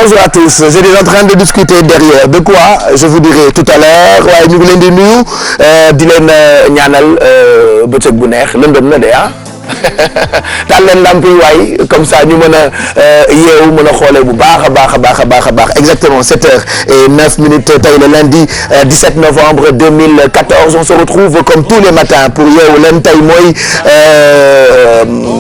bonjour à tous. J'étais en train de discuter derrière de quoi je vous dirai tout à l'heure waaye ñu ngi leen di nuyu di leen ñaanal bëccëg bu neex lëndëm na de taal leen lamp yi waay comme ça ñu mën a yeewu mën a xoolee bu baax a baax exactement 7h09 tey le lundi 17 novembre 2014 on se retrouve comme tous les matins pour yeewu leen tey mooy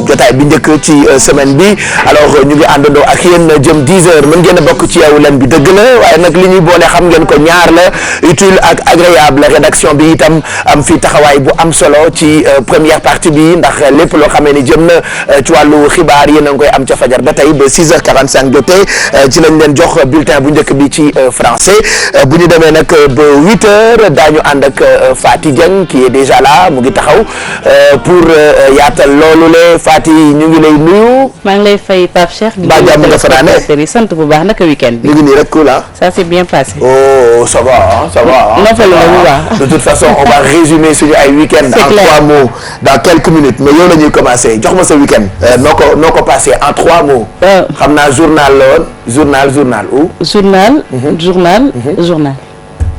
jotaay bi njëkk ci semaine bi alors ñu ngi àndandoo ak yéen jëm 10h mën ngeen a bokk ci yeewu leen bi dëgg la waaye nag li ñuy boole xam ngeen ko ñaar la utile ak agréable rédaction bi itam am fi taxawaay bu am solo ci première partie bi ndax lépp loo xamee ni jëm na ci wàllu xibaar yéen a ngi koy am ca fajar ba tey ba 6h45 jotee ci lañ leen jox bulletin bu njëkk bi ci français bu ñu demee nag ba 8h daañu ànd ak Fati Dieng qui est déjà là mu ngi taxaw pour yaatal loolu le Fati ñu ngi lay nuyu. maa ngi lay fay Pape Cheikh. mbaa jàmm nga fanaane sant bu baax naka week-end bi. ñu ngi nii rek cool ah. ça s'est bien passé. oh ça va ça va. noppalu la bu baax. de toute façon on va résumer suñu ay week-end en 3 mots dans quelques minutes mais yow la ñuy commencer jox ma sa week-end noo ko passé en 3 mots. xam naa journal la woon journal ou. journal.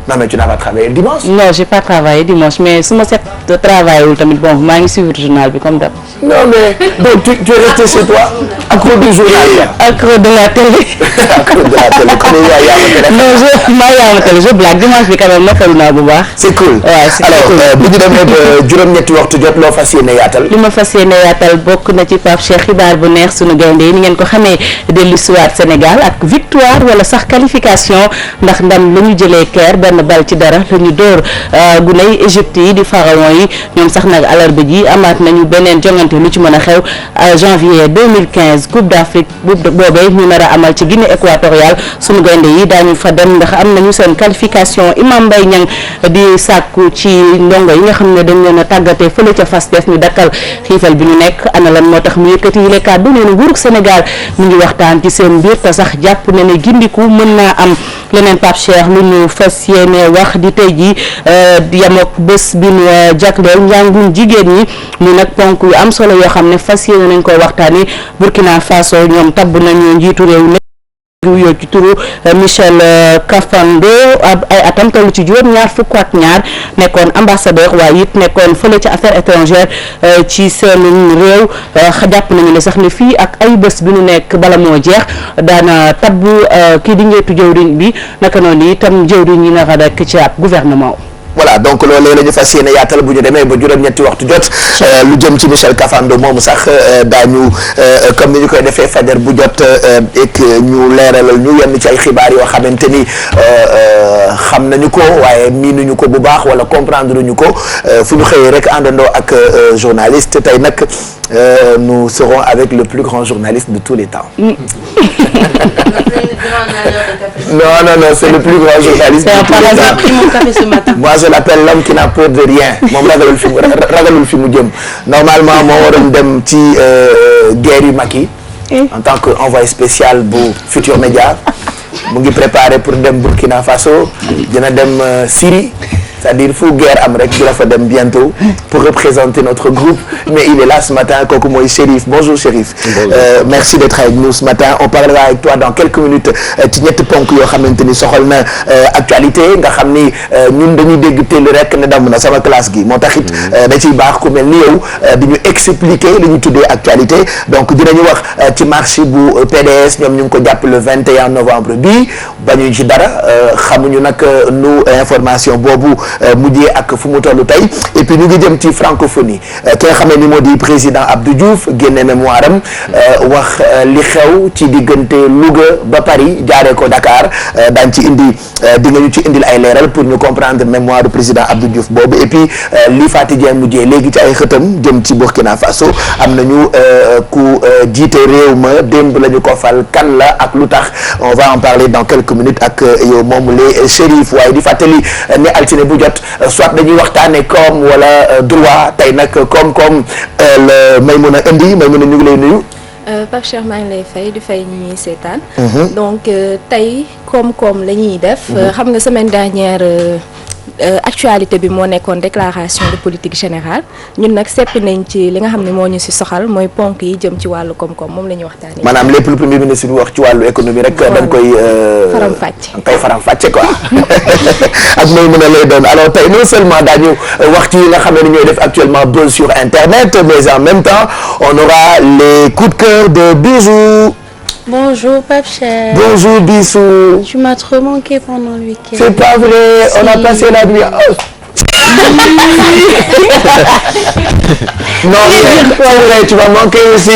non mais tu n'as pas travaillé dimanche. non j'ai pas travaillé dimanche mais su ma set travail wul tamit bon maa ngi suivre journal bi comme d'hab. non mais donc tu es resté chez toi accro du journal là. accro de la télé. accro de la télé comme yaa ma télé je blague dimanche bi quand même noppalu naa bu baax. c'est cool waaw c'est alors bu ñu demee ba juróom-ñetti waxtu jot loo fas yéene yaatal. li ma fas yéene yaatal bokk na ci Pape Cheikh xibaar bu neex sunu gaynde yi ni ngeen ko xamee dellu siwaat Sénégal ak victoire wala sax qualification ndax ndam lu ñu jëlee Caire benn bal ci dara la ñu dóor guney Égypte yi di pharaon yi ñoom sax nag alarba ji amaat nañu beneen jongante lu ci mën a xew janvier 2015 Coupe d'Afrique boobee ñu nar a amal ci Guinée équatoriale sunu gaynde yi daañu fa dem ndax am nañu seen qualification Imam Mbaye Niang di sàkku ci ndongo yi nga xam ne dañ leen a tàggatee fële ca fas def ñu dakkal xiifal bi ñu nekk ana lan moo tax mu yëkkati yile kàddu nee na nguurug Sénégal mu ngi waxtaan ci seen mbir te sax jàpp na ne gindiku mën naa am leneen Pape Cheikh lu ñu fas yéene wax di tey ji yamook bés bi ñu jagleel njàngum jigéen ñi mu nag ponk yu am solo yoo xam ne fas yéene nañ koy waxtaani Burkina Faso ñoom tabb nañu njiitu réew yoo ci turu Michel Kafando ay atam toll ci juróom-ñaar fukk ak ñaar nekkoon ambassadeur waaye it nekkoon fële ci affaires étrangères ci seen réew jàpp nañu ne sax ne fii ak ay bés bi nu nekk bala moo jeex daana tabb kii di ngeetu jëwriñ bi naka noonu itam jëwriñ yi naka rek ci ab gouvernement. voilà donc loolu la ñu fas yéene yaatal bu ñu demee ba juróom-ñetti waxtu jot lu jëm ci Michel Kafando moomu sax daañu comme ni ñu koy defee fajar bu jot et ñu leeralal ñu yenn ci ay xibaar yoo xamante ni xam nañu ko waaye miinuñu ko bu baax wala comprendre ñu ko fu ñu xëyee rek àndandoo ak journaliste tey nag nous serons avec le plus grand journaliste de tous les temps. non c'est le plus grand journaliste de tous les temps. Mon café ce matin. Moi je l'appelle l'homme qui n'a peur de rien moom ragalul fi mu jëm normalement moo waroon dem ci guerre yu mag yi en tant que envoyé spécial bu Futur Média mu ngi préparé pour dem Burkina Faso dina dem Syrie c'est-à-dire fu guerre am rek dina fa dem bientôt pour représenter notre groupe mais il est là ce matin kooku mooy Chérif bonjour Chérif. Merci d'être avec nous ce matin on parlera avec toi dans quelques minutes ci ñetti ponk yoo xamante ni soxal na actualité nga xam ni ñun dañuy dégg teel rek ne damm na sama classe gi moo tax it da ciy baax ku mel ni yow di ñu expliquer li ñu tuddee actualité donc dinañu wax ci marche bu PDS ñoom ñu ngi ko jàpp le 21 novembre bi bañu ci dara xamuñu nag nu information boobu mujjee ak fu mu tollu tey et puis ñu ngi jëm ci francophonie ki nga xamee ni moo di président Abdou Diouf génne mémoire am wax li xew ci diggante Louga ba Paris jaaree ko Dakar daañ ci indi di nga ñu ci indil ay leeral pour ñu comprendre mémoire du président Abdou Diouf boobu et puis li Fati Dieng mujjee léegi ci ay xëtam jëm ci Burkina Faso am nañu ku jiite réew ma démb la ñu ko fal kan la ak lu tax on va en parler dans quelques minutes ak yow moomu les Chérif waaye di fàttali ne altine bu jot soit dañuy waxtaane koom wala droit tey nag koom-koom la Maymuna indi Maymuna ñu ngi lay nuyu. Pape Cheikh maa ngi lay fay di fay ñi ñuy seetaan. donc tey koom-koom la ñuy def. xam nga semaine dernière actualité bi moo nekkoon déclaration de politique générale ñun nag seppi nañ ci li nga xam ne moo ñu si soxal mooy ponk yi jëm ci wàllu koom-koom moom la ñuy waxtaanee. maanaam lépp lu premier ministre bi wax ci wàllu économie rek. da nga koy faram-fàcce quoi ak mooy mën a lay doon alors tey non seulement daañu wax ci yi nga xam ne ñooy def actuellement buzz sur internet mais en même temps on aura les coups de cœur de Bijou. Bonjour Pape Cheikh. Bonjour Bissou. Tu m'as trop manqué pendant le week-end. C'est pas vrai, si. On a passé la nuit. Oh. Non, c'est vrai, tu m'as manqué aussi.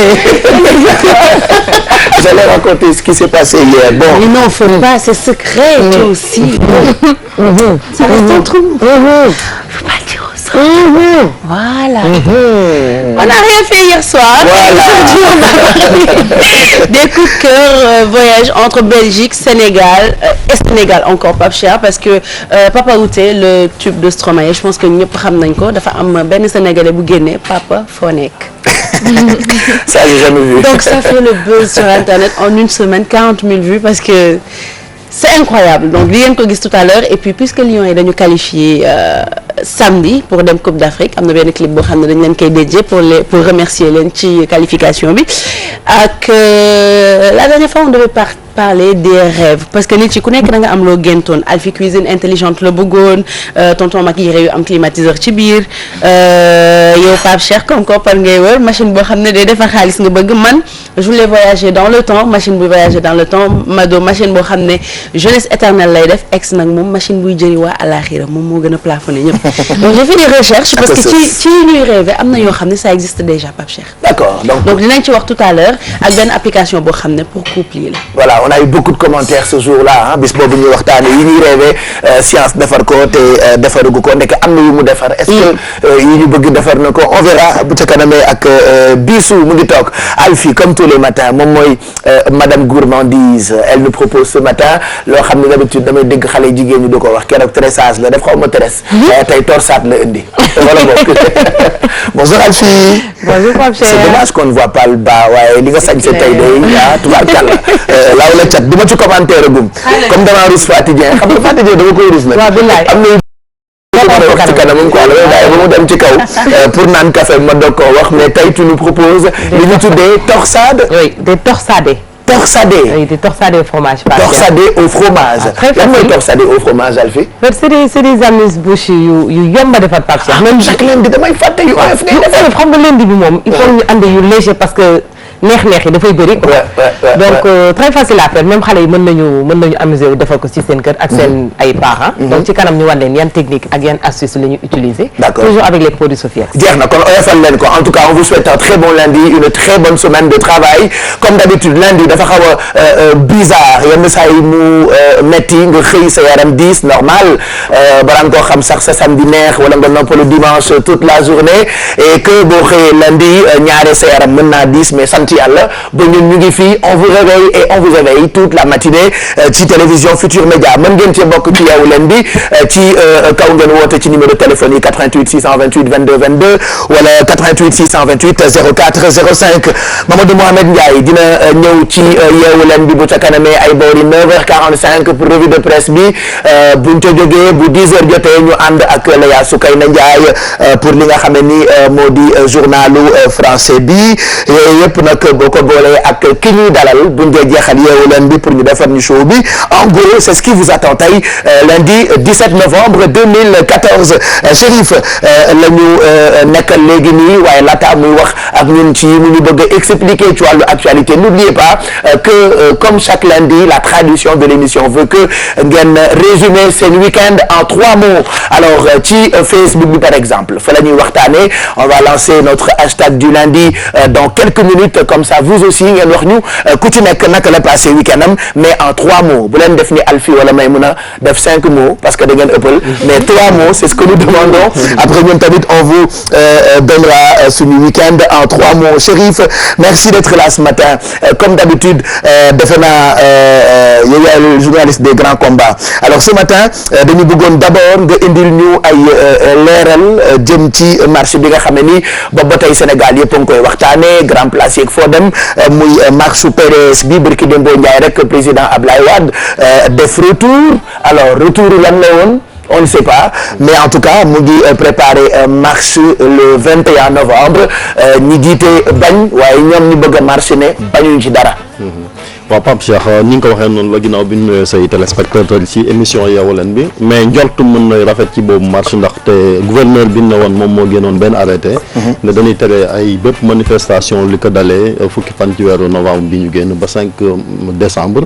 J'allais raconter ce qui s'est passé hier. Bon. Mais non, faut pas, c'est secret, toi aussi. Ça reste entre nous. Faut pas le dire aux autres. Voilà. On n'a rien fait hier soir. Voilà. Aujourd'hui, on va parler des coups de cœur voyage entre Belgique, Sénégal et Sénégal encore Pape Cheikh parce que Papa Outé, le tube de Stromae, je pense que ñëpp xam nañ ko dafa am benn Sénégalais bu génne Papa foo nekk. Ça j'ai jamais vu. Donc ça fait le buzz sur internet en une semaine 40 000 vues parce que c'est incroyable donc li ngeen ko gis tout à l'heure et puis puisque Lions yi dañu qualifié samedi pour dem Coupe d'Afrique am na benn clip boo xam ne dañ leen koy dédié pour remercier leen ci qualification bi ak la dernière fois on devait parler des rêves parce que nit ci ku nekk da nga am loo géntoon Alphie cuisine intelligente la bëggoon tonton Macky yére yu am climatiseur ci biir yow Pape Cheikh comme koppar ngay wër machine boo xam ne day defar xaalis nga bëgg man je voulais voyager dans le temps machine buy voyager dans le temps Mado machine boo xam ne jeunesse éternelle lay def ex nag moom machine buy jëri waa àlaxira moom moo gën a plafonné ñëpp donc j'ai fait des recherches parce que ci ñuy rêver am na yoo xam ne ça existe déjà Pape Cheikh. D'accord donc dinañ ci wax tout à l'heure ak benn application boo xam ne pour couple yi la. Voilà on a eu beaucoup de commentaires ce jour-là ah bis boobu ñuy waxtaanee yi ñuy rêver science defar ko te defarugu ko ndeke am na yu mu defar. est-ce que yi ñu bëgg defar na ko on verra bu ca kanamee ak Bissou mu ngi toog Alphie comme tous les matins moom mooy madame gourmandise elle nous propose ce matin loo xam ne d'habitude damay dégg xale jigéen ñi du ko wax keroog tressage la def xaw ma tresse. tey torsade la indi. voilà bokk bonjour Alphie. bonjour Pape Cheikh. c'est dommage qu'on ne voit pas le bas waaye li nga sañ sa tey day ah tubaarkàlla laaw la cat du ma ci commentaire gum comme damaa rus Fatou Dieng xam nga Fatou Dieng dama koy rus nag. waaw billaay am na wax ci kanamam quoi damay bàyyi ba mu dem ci kaw pour naan café ma doog koo wax mais tey tu nous proposes li ñu tuddee torsade. oui des torsadés. Torsadé. Oui, des torsadés au fromage. Torsadé au fromage. Lan mooy torsadé au fromage Alphie. c'est des amuse-bouches yu yomb a defar Pape Cheikh. même chaque lundi damay fàtte yu oyof ngay defar. xam nga lundi bi moom il faut ñu andi yu léger parce que neex-neex yi dafay bëri. donc très facile à faire même xale yi mën nañu amuser wu defal ko ci seen kër ak seen ay parents. donc ci kanam ñu wan leen yan technique ak yan astuce la ñu utiliser. D'accord. Toujours avec les produits Sophia. jeex na kon oyofal leen ko en tout cas on vous souhaite un très bon lundi une très bonne semaine de travail comme d'habitude lundi dafa xaw a bizarre yenn saa yi mu metti nga xëy sa yaram diis normal balaa nga koo xam sax sa samedi neex wala nga noppalu dimanche toute la journée et que boo xëyee lundi ñaare sa yaram mën naa diis mais sant yàlla ba ñun ñu ngi fii on vous réveille et on vous éveille toute la matinée ci télévision Futur Média mën ngeen cee bokk ci yeewu leen bi ci kaw ngeen woote ci numéro téléphone yi 88 628 22 22 wala 88 628 04 05 Mamadou Mohamed Ndiaye dina ñëw ci yeewu leen bi bu ca kanamee ay boori 9h45 pour revue de presse bi buñ ca jógee bu 10h jotee ñu ànd ak Leya Soukayna Ndiaye pour li nga xam ne ni moo di journalu français bi yooyu yëpp nag boo ko boolee ak ki ñuy dalal buñ dee jeexal yeewu leen bi pour ñu defar ñu show bi en gros c'est ce qui vous attend tey lundi 17 novembre 2014 Chérif la ñu nekkal léegi nii waaye laata muy wax ak ñun ci mu ñu bëgg a expliquer ci wàllu actualité n'oubliez pas que comme chaque lundi la tradition de l'émission veut que ngeen résumer seen week-end en 3 mots alors ci Facebook bi par exemple fa la ñuy waxtaanee on va lancer notre hashtag du lundi dans quelques minutes comme ça vous aussi ngeen wax ñu ku ci nekk naka la passé week-end am mais en 3 mots bu leen def ni Alphie wala Maïmouna def 5 mots parce que da ngeen ëppal mais 3 mots c'est ce que nous demandons après ñun tamit on vous donnera suñu week-end en 3 mots Chérif merci d'être là ce matin comme d'habitude defe naa yow yaay le journaliste des grands combats alors ce matin dañu bëggoon d'abord nga indil ñu ay leeral jëm ci marché bi nga xam ne ni ba tey Sénégal yëpp a ngi koy waxtaanee grand place yeeg foo dem muy marche PDS bi barki Dembo Ndiaye rek président Ablaye Wade def retour alors retour lan la woon on ne sait pas mais en tout cas mu ngi préparer marche le 21 novembre ñi jiite bañ waaye ñoom ñu bëgg a marché ne bañuñ ci dara. waaw Pape Cheikh ni nga ko waxee noonu la ginnaaw bi ñu nuyoo say téléspectateurs ci émission Yeewu Leen bi mais njort mën na rafet ci boobu marche ndaxte gouverneur bi ne woon moom moo génnoon benn arrêté ne dañuy tere ay bépp manifestation li ko dalee fukki fan ci weeru novembre bi ñu génn ba 5 décembre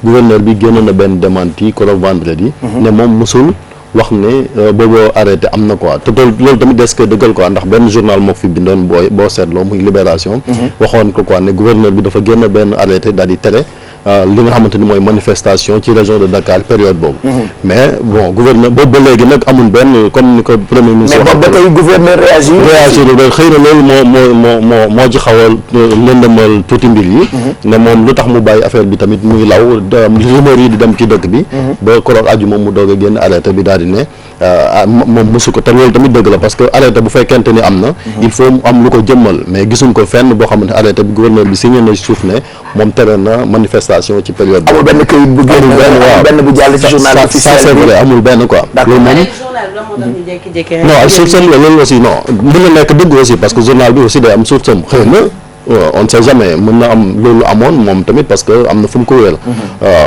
gouverneur bi génnoon na benn démenti ko vendredi ne moom musul wax ne boobu arrêté am na quoi te loolu tamit des ko dëggal quoi ndax benn journal moo fi bindoon boo seetloo muy Libération waxoon ko quoi ne gouverneur bi dafa génn benn arrêté daal di tere li nga xamante ni mooy manifestation ci région de Dakar période boobu mais bon gouverneur boobu ba léegi nag amul benn comme ni ko premier ministre mais boobu ba tey gouverneur réagir xëy na loolu moo ci xawal lëndëmal tuuti mbir yi ne moom lu tax mu bàyyi affaire bi tamit muy law rumeur yi di dem ci dëkk bi ba koroog aju moom mu doog a génn arrêté bi daal di ne moom mosu ko te loolu tamit dëgg la parce que arrêté bu fekkente ni am na il faut mu am lu ko jëmmal mais gisuñ ko fenn boo xamante arrêté bi gouverneur bi signé na suuf ne moom tere na manifestation ci période bi. amul benn këyit bu génn benn bu jàll ci journal officiel ça c'est vrai amul benn quoi. loolu moom non source-am la loolu aussi non mën na nekk dëgg aussi parce que journal bi aussi day am source-am xëy na on ne sait jamais mën na am loolu amoon moom tamit parce que am na fu mu ko wéel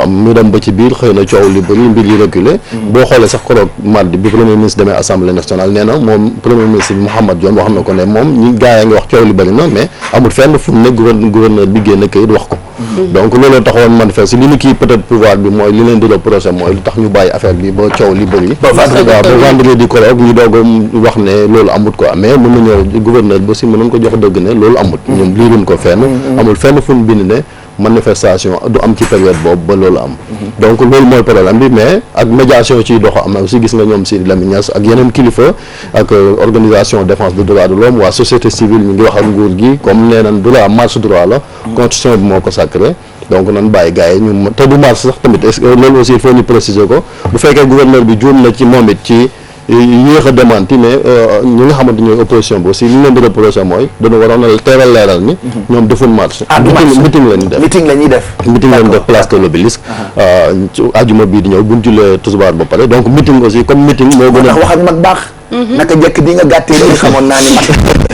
mu dem ba ci biir xëy na coow li bëri mbir yi reculé boo xoolee sax koroog mardi bi premier ministre demee assemblée nationale nee na moom premier ministre Mouhamed Dionne wax na ko ne moom ñi gaa yaa ngi wax coow li bëri na mais amul fenn fu mu ne gouverneur bi génn kayit wax ko donc looloo taxoon manifeste li ni kii peut-être pouvoir bi mooy li leen di reproché mooy lu tax ñu bàyyi affaire bi ba coow li bëri ba vendredi koroog ñu doog a wax ne loolu amut quoi mais mën na ñëw gouverneur bi aussi mënoon ko jox dëgg ne loolu amut ñoom liiruñ ko fenn amul fenn fu mu bind ne manifestation du am ci période boobu ba loolu am donc loolu mooy problème bi mais ak médiation ciy dox am na aussi gis nga ñoom Sidi Lamine Niass ak yeneen kilifa ak organisation défense des droits de l'homme waa société civile ñu ngi wax ak nguur gi comme nee nañ droit marche droit la constitution bi moo ko sacré donc nan bàyyi gars yi ñu te du marche sax tamit est-ce que loolu aussi il faut ñu préciser ko bu fekkee gouverneur bi juum na ci moom it ci yéex a démenti mais ñi nga xamante ñooy opposition bi aussi li ñu leen di reproché mooy dañu waroon a teeral leeral ni ñoom defuñ marche meeting la ñuy def meeting la ñuy def place de l'Obélisque ajuma bii di ñëw buñ jullee tisbaar ba pare donc meeting aussi comme meeting moo gën a wax ak mag baax naka jekk di nga gàttee dañu xamoon naa ni mag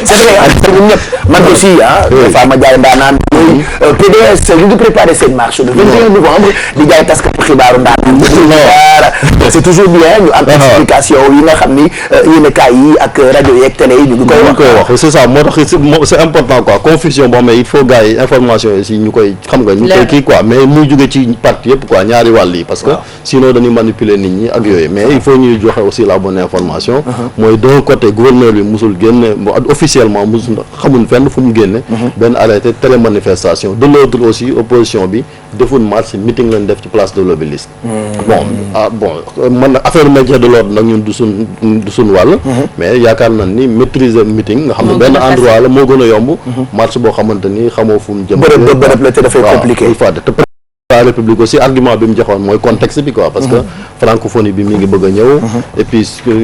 c'est vrai ñun ñëpp man aussi des fois ma jaay ndaanaan muy PDS ñu ngi préparé seen marche le 21 novembre di jaay taskatu xibaaru ndaanaan c'est toujours bien ñu am explication yi nga xam ni yéenekaay yi ak rajo yi ak télé yi ñu ngi koy wax c'est ça moo tax c'est important quoi confusion boo xam ne il faut gars yi information yi si ñu koy xam nga ñu koy kii quoi mais muy jóge ci parti yëpp quoi ñaari wàll yi parce que sinon dañuy manipuler nit ñi ak yooyu mais il faut ñuy joxe aussi la bonne information mooy d'un côté gouverneur bi musul génne officiellement musul xamul fenn fu mu génne benn arrêté télé manifestation de l'autre aussi opposition bi deful marche meeting lañ def ci place de l'Obélisque bon man affaire maintien de l'ordre nag ñun du suñ wàll mais yaakaar nañ ni maîtriser meeting nga xam ne benn endroit la moo gën a yomb marche boo xamante ni xamoo fu mu jëm bërëb la te dafay compliqué la République aussi argument bi mu joxoon mooy contexte bi quoi parce que francophonie bi mi ngi bëgg a ñëw et puis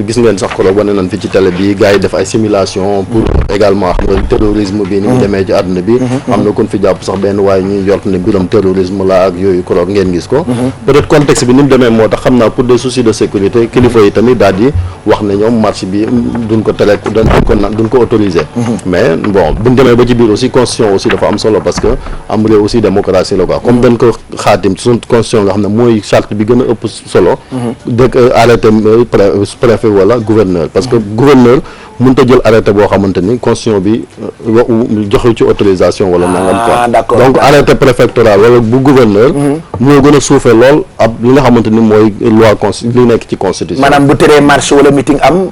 gis ngeen sax kolo wane nañ fi ci télé bi gars yi def ay simulation pour également xam nga terrorisme bi ni mu demee ci àdduna bi am na kon fi jàpp sax benn waaye ñuy jort ne biram terrorisme la ak yooyu koroog ngeen gis ko peut-être contexte bi ni mu demee moo tax xam naa pour des soucis de sécurité kilifa yi tamit daal di wax ne ñoom marche bi duñ ko télé duñ ko autorisé mais bon buñ demee ba ci biir aussi constitution aussi dafa am solo parce que am réew aussi démocratie la quoi comme dañ ko xaatim ci suñu constitution nga xam ne mooy charte bi gën a ëpp solo dëkk arrêté préfet wala gouverneur parce que gouverneur mënut a jël arrêté boo xamante ni constitution bi joxe ci autorisation wala nangam quoi donc arrêté préfectoral wala bu gouverneur moo gën a suufee lool ab li nga xamante ni mooy loi li nekk ci constitution maanaam bu teree marche wala meeting am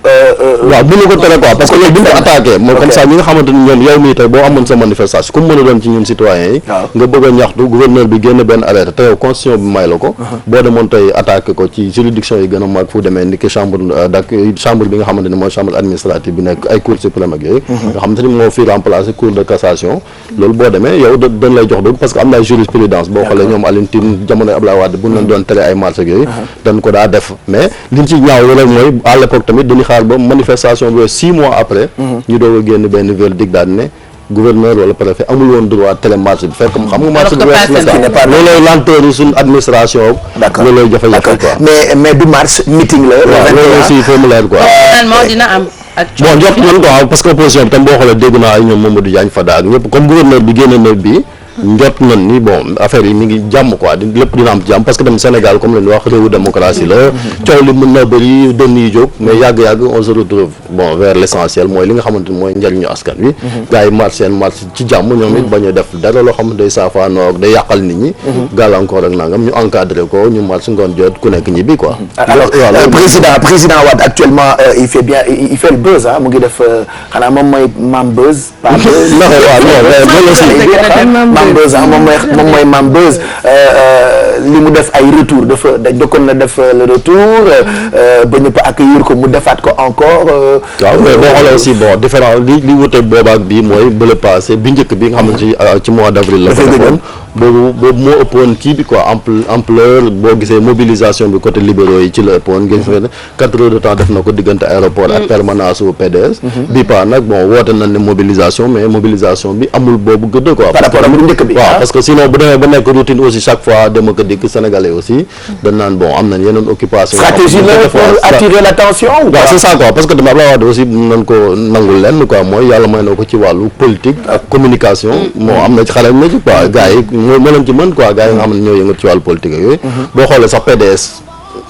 waaw bu ñu ko tere quoi parce que loolu bu ñu ko attaqué mooy comme ça ñi nga xamante ni ñoom yow mii tey boo amoon sa manifestation comme mën a doon ci ñun citoyens yi nga bëgg a ñaxtu gouverneur bi génn benn arrêté te yow constitution bi may la ko boo demoon tey attaqué ko ci juridiction yi gën a mag fu demee ni ki chambre bi nga xamante ni mooy chambre administrative bi nekk ay cour suprême ak yooyu nga xamante ni moo fi remplacé cour de cassation loolu boo demee yow dañ lay jox dëgg parce que am na ay jurisprudence boo xoolee ñoom Alioune Tine jamonoy Abdoulaye Wade bu ñu leen doon tere ay marche ak yooyu dañ ko daa def mais liñ ci ñaaw rek mooy à l'époque tamit dañuy xaar ba manifestation bi 6 mois après ñu doog a génn benn verdict daal ne gouverneur wala préfet amul woon droit télémarche bi fekk xam nga marche bu wees la quoi loolooy lenteur suñu administration loolooy jafe-jafe quoi mais du marche meeting la loolu aussi il faut mu leer quoi finalement dina am bon jot nañ quoi parce que opposition bi tam boo xoolee dégg naa ay ñoom Mamadou Diagne Fada ak ñëpp comme gouverneur bi génne na bi njot nañ ni bon affaire yi mi ngi jàmm quoi lépp dina am jàmm parce que tamit Sénégal comme leen wax réewu démocratie la coow li mën na bëri dënn yi jóg mais yàgg-yàgg on se retrouve bon vers l'essentiel mooy li nga xamante ni mooy njëriñu askan wi gars yi marche seen marche ci jàmm ñoom it bañ a def dara loo xamante day saafaanoo ak day yàqal nit ñi gàllankoor ak nangam ñu encadré ko ñu marche ngoon jot ku nekk ñibbi quoi alors président Wade actuellement il fait le buzz mu ngi def xanaa moom mooy Mame Buzz pas buzz moom mooy Mame Buzz li mu def ay retour dafa jokkoon na def le retour ba ñëpp accueillir ko mu defaat ko encore waaw mais boo xoolee aussi bon différent li wute boobaak bii mooy bële passé bi njëkk bi nga xam ne ci mois d'avril la ko defoon boobu moo ëppoon kii bi quoi ampleur boo gisee mobilisation bi côté libéraux yi ci la ëppoon gis nga 4 heures de temps def na ko diggante aéroport ak permanence u PDS bi pa nag bon woote nañ ne mobilisation mais mobilisation bi amul boobu gëdd quoi par rapport ak bu njëkk bi waaw parce que sinon bu demee ba nekk routine aussi chaque fois dama ko dikk sénégalais aussi dañ naan bon am nañ yeneen occupation stratégie la pour attirer l'attention waaw c'est ça quoi parce que dama Abdoulaye Wade aussi nañ ko nangul lenn quoi mooy yàlla may na ko ci wàllu politique ak communication moo am na ci xale na ci quoi gars yi moo leen ci mën quoi gars yi nga xam ne ñoo yëngat ci wàllu politique ak yooyu boo xoolee sax PDS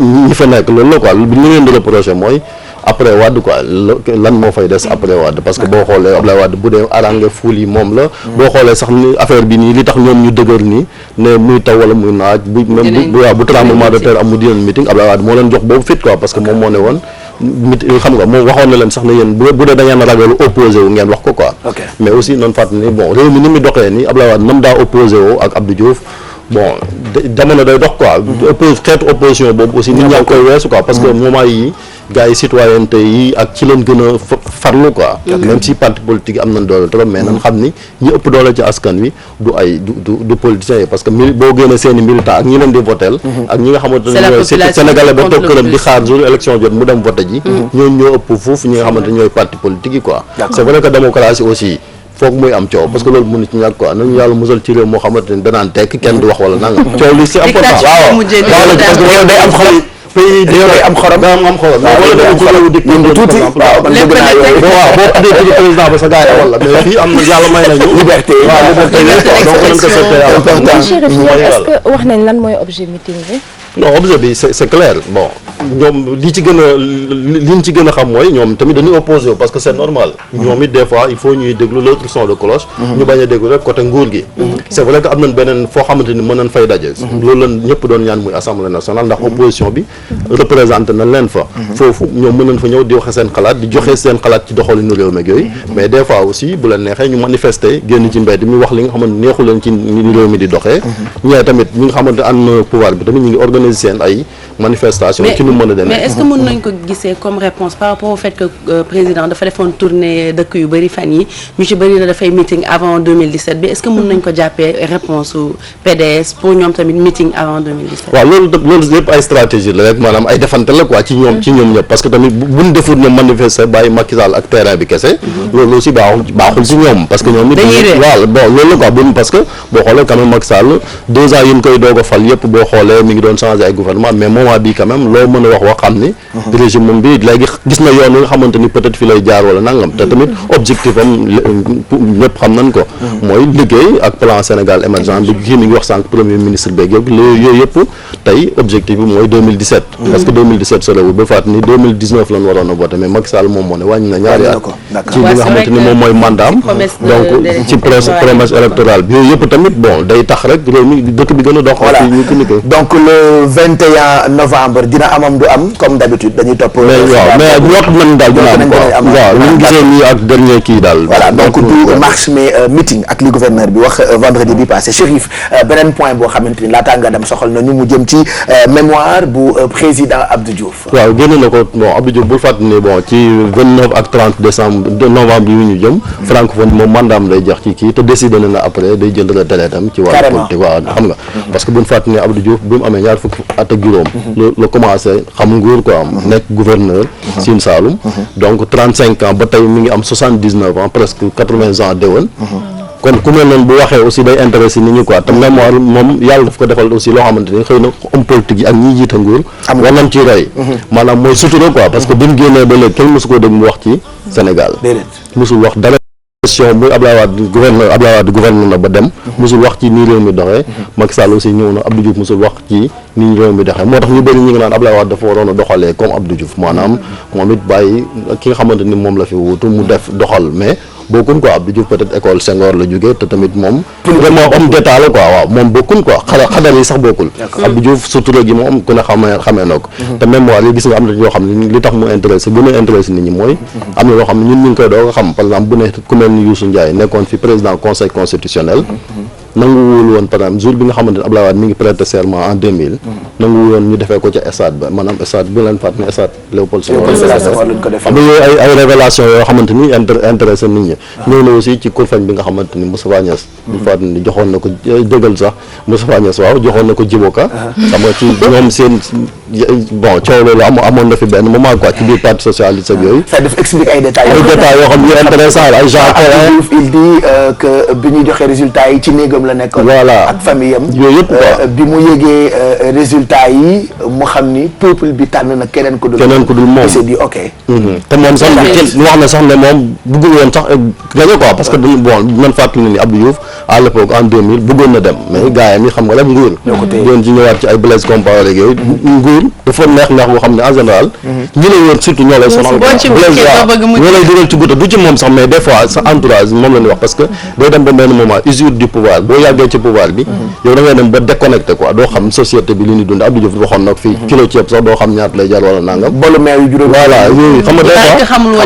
ñi fa nekk loolu la quoi li ñu leen di reprocher mooy après Wade quoi lan moo fay des après Wade parce que boo xoolee Abdoulaye Wade bu dee arrangé ful yi moom la boo xoolee sax ni affaire bi nii li tax ñoom ñu dëgër nii ne muy taw wala muy naaj bu même bu tremblement de terre am mu dinañ meeting Abdoulaye Wade moo leen jox boobu fit quoi parce que moom moo ne woon xam nga moom waxoon na leen sax ne yéen bu dee da ngeen ragalu opposé wu ngeen wax ko quoi mais aussi noonu fàttali ni bon réew mi ni mu doxee nii Abdoulaye Wade même daa opposé woo ak Abdou Diouf bon jamono day dox quoi xeetu opposition boobu aussi nit ñaa koy weesu quoi parce que moment yi gars yi citoyenneté yi ak ci leen gën a farlu quoi même si parti politique am nañ doole trop mais nan xam ni ñi ëpp doole ci askan wi du politiciens yi parce que boo génnee seen i militants ak ñi leen di votel ak ñi nga xamante ne ñooy sénégalais ba toog këram di xaar jour élection jot mu dem voté ji ñooñu ñoo ëpp foofu ñi nga xamante ñooy parti politique yi quoi c'est vrai que démocratie aussi foog muy am coow parce que loolu mënu ci ñàkk quoi nañu yàlla musal ci réew moo xamante ne danaan tekk kenn du wax wala nanga coow li c'est important waaw parce que day am xorom pays day am xorom mais tuuti waaw man bëgg naa yooyu waaw boo tuddee ci président ba sa gars yi wala mais fii am na yàlla may nañu liberté donc nañ ko est-ce que wax nañ lan mooy objet meeting bi non objet bi c'est clair bon ñoom li ñu ci gën a xam mooy ñoom tamit dañuy opposé wu parce que c'est normal ñoom it des fois il faut ñuy déglu l'autre son de cloche ñu bañ a déglu rek côté nguur gi c'est vrai que am nañ beneen foo xamante ni mën nañ fay daje loolu la ñëpp doon ñaan muy assemblée nationale ndax opposition bi représenté nañ leen fa foofu ñoom mën nañ fa ñëw di waxe seen xalaat di joxe seen xalaat ci doxalinu réew meeg yooyu mais des fois aussi bu leen neexee ñu manifester génn ci mbedd mi wax li nga xamante neexu leen ci ni réew mi di doxee ñee tamit ñi nga xamante ànd na pouvoir bi tamit ñu ngi organiser seen ay manifestation ci nu mën a demee mais est-ce que mën nañ ko gisee comme réponse par rapport au fait que président dafa defoon tournée dëkk yu bëri fan yi ñu ci bëri na dafay meeting avant 2017 bi est-ce que mën nañ ko jàppee réponse su PDS pour ñoom tamit meeting avant 2017 waaw loolu lépp ay stratégie la rek maanaam ay defante la quoi ci ñoom ñëpp parce que tamit buñ defut ñoom manifester bàyyi Macky Sall ak terrain bi kese loolu aussi baaxul ci ñoom parce que ñoom it waaw bon loolu la quoi buñ parce que boo xoolee quand même Macky Sall 2 ans yi ñu koy doog a fal yëpp boo xoolee mi ngi doon changer ay gouvernement mais moment bi quand même loo mën a wax xam ni régime moom bi léegi gis na yoon wi nga xamante ni peut-être fi lay jaar wala nangam te tamit objectif am ñëpp xam nañ ko mooy liggéey ak plan Sénégal émergent bi kii mi ngi wax sànq premier ministre beeg yooyu yëpp tey objectif bi mooy 2017 parce que 2017 sorewul ba faat ni 2019 lañ waroon a voté mais Macky Sall moom moo ne wàññi na ñaari at ci li nga xamante ni moom mooy mandat am donc ci promesse électorale bi yooyu yëpp tamit bon day tax rek réew mi dëkk bi gën a dox donc le 21 novembre dina amam du am comme d'habitude dañuy topp mais ñott nañ daal dina am quoi waaw li ñu gisee nii ak dernier kii daal voilà donc du marche mais meeting ak li gouverneur bi wax vendredi bi passé Chérif beneen point boo xamante ni laataa nga dem soxal nañu mu jëm ci mémoire bu président Abdou Diouf waaw génn na ko bon Abdou Diouf bul fàttali ne bon ci 29 ak 30 décembre novembre yi ñu jëm francophone moom mandaam lay jeex ci kii te décidé na après day jël retraite am ci wàllu politique waaw xam nga parce que buñ fàttali ne Abdou Diouf bi mu amee ñaar fukki fukki at ak juróom la commencé xam nguur quoi nekk gouverneur Sine Saloum donc 35 ans ba tey mi ngi am 79 ans presque 80 ans déwén kon ku mel noonu bu waxee aussi day intéressé nit ñi quoi te mémoire moom yàlla daf ko defal aussi loo xamante ni xëy na homme politique yi ak ñiy jiite nguur war nañ ci roy maanaam mooy sutura quoi parce que bi mu génnee ba léegi kenn mosu koo dégg mu wax ci Sénégal mosul wax dara question muy Abdoulaye Wade gouverneur na ba dem mosul wax ci nii réew mi doxee Macky Sall aussi ñëw na Abdou Diouf mosul wax ci nii réew mi doxee moo tax ñu bëri ñi ngi naan Abdoulaye Wade dafa waroon a doxalee comme Abdou Diouf maanaam moom it bàyyi ki nga xamante ni moom la fi wutu mu def doxal mais bokkun quoi Abdou Diouf peut-être école Senghor la jógee te tamit moom vraiment homme d'état la quoi waaw moom bokkun quoi xadar yi sax bokkul Abdou Diouf sutura gi moom ku ne xamee na ko te mémoire yi gis nga am na yoo xam ne li tax mu intéressé gën a intéressé nit ñi mooy am na loo xam ne ñun ñu ngi koy doog a xam par exemple bu ne ku mel ni Youssou Ndiaye nekkoon fi président conseil constitutionnel nanguwul woon par exemple jour bi nga xamante ne Abdoulaye Wade mi ngi prêter serment en 2000 nanguwul woon ñu defee ko ca stade ba maanaam stade bu leen fàtte ne stade Léopold Sédar am na yooyu ay révélation yoo xamante ni intéressé nit ñi ñëw na aussi ci kurfañ bi nga xamante ni Moustapha Niasse bu fàtte ni joxoon na ko dëggal sax Moustapha Niasse waaw joxoon na ko Djiboka xam nga ci ñoom seen bon coow loolu amoon na fi benn moment quoi ci biir parti socialiste ak yooyu ça daf explique ay détails yoo xam ne intéressant ay genre il dit que bi ñu joxee résultat yi ci néegam la nekk voilà ak famille am yooyu yëpp quoi bi mu yégee résultat yi mu xam ni peuple bi tànn na keneen ko dul moom il s'est dit ok te moom sax wax na sax ne moom bëggul woon sax gagné quoi parce que bon man fàttali ni Abdou Diouf à l'époque en 2000 bëggoon na dem mais gars yi xam nga la nguur doon ci ñëwaat ci ay Blaise Compaoré ak yooyu nguur dafa neex boo xam ne en général ñi lay wër surtout ñoo lay sonal ñoo lay dugal ci gudda du ci moom sax mais des fois sa entourage moom la ñuy wax parce que day dem ba benn moment usure du pouvoir boo yàggee ci pouvoir bi yow da ngay dem ba déconnecté quoi doo xam société bi li ñuy dund Abdou Diouf waxoon nag fii kilo ceeb sax doo xam ñaata lay jar wala nangam bolu meew yu juróom voilà yooyu xam nga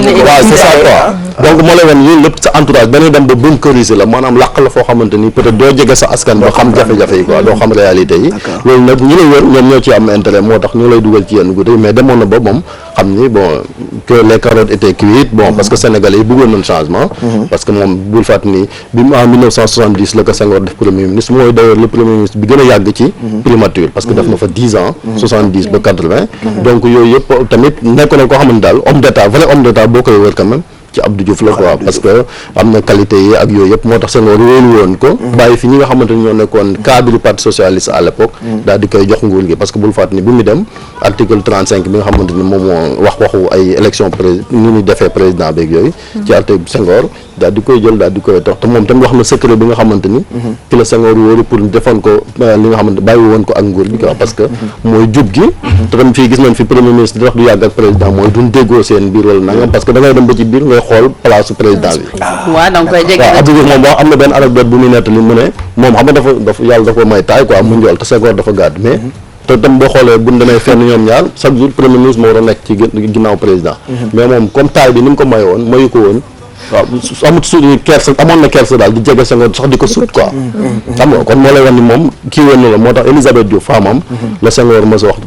des fois waaw c'est ça quoi donc moo lay wan yooyu lépp sa entourage dañuy dem ba bunkeriser la maanaam làq la foo xamante ni peut-être doo jege sa askan ba xam jafe-jafe yi quoi doo xam réalité yi loolu nag ñi lay wër ñoom ñoo ci am intérêt moo tax ñu lay dugal ci yenn guddi mais demoon na ba moom xam ni bon que les carottes étaient cuites bon parce que sénégalais yi bëggoon nañ changement parce que moom bul fàtt ni bi mu en 1970 la ko Senghor def premier ministre mooy d'ailleurs le premier ministre bi gën a yàgg ci primature parce que def na fa 10 ans 70 ba 80 donc yooyu yëpp tamit nekk na koo xamante daal homme d'état vrai homme d'état boo koy wër quand même ci Abdou Diouf la quoi parce que am na qualité yi ak yooyu yëpp moo tax Senghor wóolu woon ko bàyyi fi ñi nga xamante ni ñoo nekkoon cadre du parti socialiste à l'époque daal di koy jox nguur gi parce que bul fàtte ni bi mu dem article 35 bi nga xamante ni moom moo waxu ay élection ni ñu defee président beeg yooyu ci article Senghor daal di koy jël daal di koy tax te moom tamit wax na secret bi nga xamante ni ci la Senghor wóoru pour defoon ko li nga xamante bàyyi woon ko ak nguur gi quoi parce que mooy jub gi te tam fii gis nañ fi premier ministre di wax du yàgg ak président mooy duñ déggoo seen biir wala nangam parce que da ngay dem ba ci biir ngay xool place président bi waaw donc koy jege waaw Abdou Diouf moom wax am na benn anecdote bu muy nettali mu ne moom xam nga dafa yàlla dafa may taay quoi mu njool te Senghor dafa gàdd mais te tam boo xoolee buñ demee fenn ñoom ñaar chaque jour premier ministre moo war a nekk ci ginnaaw président mais moom comme taay bi ni mu ko may woon mayu ko woon waaw amut suñu kersa amoon na kersa daal di jege Senghor sax di ko sut quoi xam nga kon moo lay wan ni moom kii woon na la moo tax Elisabeth Diouf faamam la Senghor ma sa wax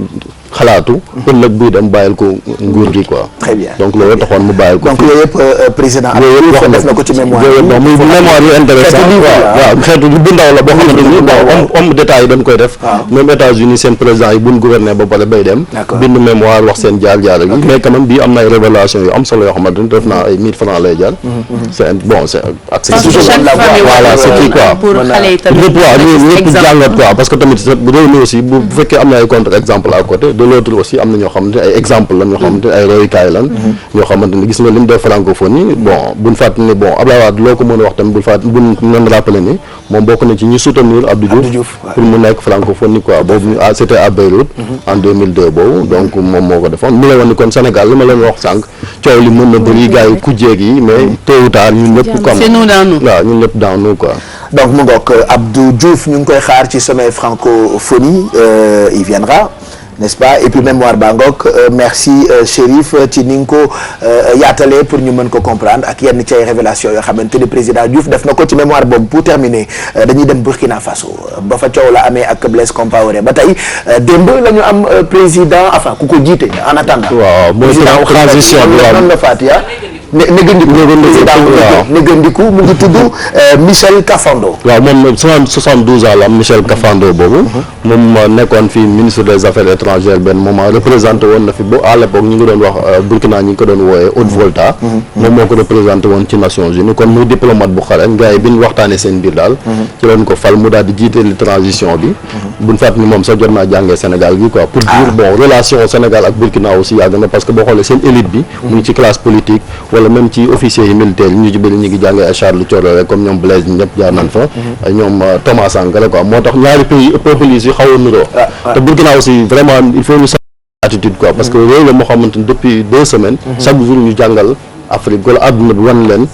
xalaatu ëllëg buy dem bàyyil ko nguur gi quoi très bien donc loolu taxoon mu bàyyil ko donc yooyu yëpp président yooyu yëpp def na ko ci mémoire yooyu yëpp muy mémoire yu intéressant waaw xeetu bu ndaw la boo xamante ni bon homme d'état yi dañ koy def même États-Unis seen président yi buñ gouverner ba pare bay dem bind mémoire wax seen jaar-jaar yi mais quand même bii am na ay révélation yu am solo yoo xamante ni def naa ay 1000 francs lay jar c'est bon c'est accessible voilà c'est kii quoi ñëpp waaw ñëpp jàngat quoi parce que tamit réew mi aussi bu fekkee am na ay contre exemple à côté de l'autre aussi am na ñoo xamante ne ay exemple lan ñoo xamante ne ay royukaay lan ñoo xamante ne gis nga li mu def francophonie bon buñ fàtte ni bon Abdoulaye Wade loo ko mën a wax tamit bul fàtte buñ nan rappelé ni moom bokk na ci ñi soutenir Abdou Diouf pour mu nekk francophonie quoi boobu c'était à Beyrouth en 2002 boobu donc moom moo ko defoon mu lay wax ni kon Sénégal li ma leen wax sànq coow li mën na bëri gars yi kujjeeg yi mais tôt ou tard ñun ñëpp comme waaw ñun ñëpp dans nous quoi donc mu ngoog Abdou Diouf ñu ngi koy xaar ci sommet francophonie il viendra n'est-ce pas et puis mémoire Bangok merci Chérif ci ni nga ko yaatalee pour ñu mën ko comprendre ak yenn ci ay révélation yoo xamante ni président Diouf def na ko ci mémoire boobu pour terminer dañuy dem Burkina Faso ba fa coow la amee ak Blaise Compaoré ba tey démb la ñu am président enfin ku ko jiite en attendant. waaw mooy transition bi waaw noonu la Fatia négandiku mu ngi tudd Michel Kafando. waaw moom 72 ans la am Michel Kafando boobu. moom nekkoon fi ministre des affaires étrangères benn moment représenté woon na fi ba à l'époque ñu ngi doon wax Burkina ñi ngi ko doon wooyee Haute-Volta. moom moo ko représenté woon ci Nations Unies kon muy diplomate bu xarañ gars yi bi ñu waxtaanee seen biir daal. ci leen ko fal mu daal di jiite li transition bi. buñ fàttali ni moom sax jot naa jàngee Sénégal gi quoi pour dire bon relation Sénégal ak Burkina aussi yàgg na parce que boo xoolee seen élite bi. mu ngi ci classe politique wala même ci officiers yi militaires yi ñu ci bëri ñu ngi jàngee ay Charles Thioré comme ñoom Blaise ñëpp jaar nañ fa. ñoom Thomas Sankara quoi moo tax ñaari pays peuples yi xaw a niroo. te Burkina aussi vraiment il faut ñu attitude quoi parce que réew la moo xamante ni depuis 2 semaines. chaque jour ñu jàngal Afrique wala àdduna bi wan leen.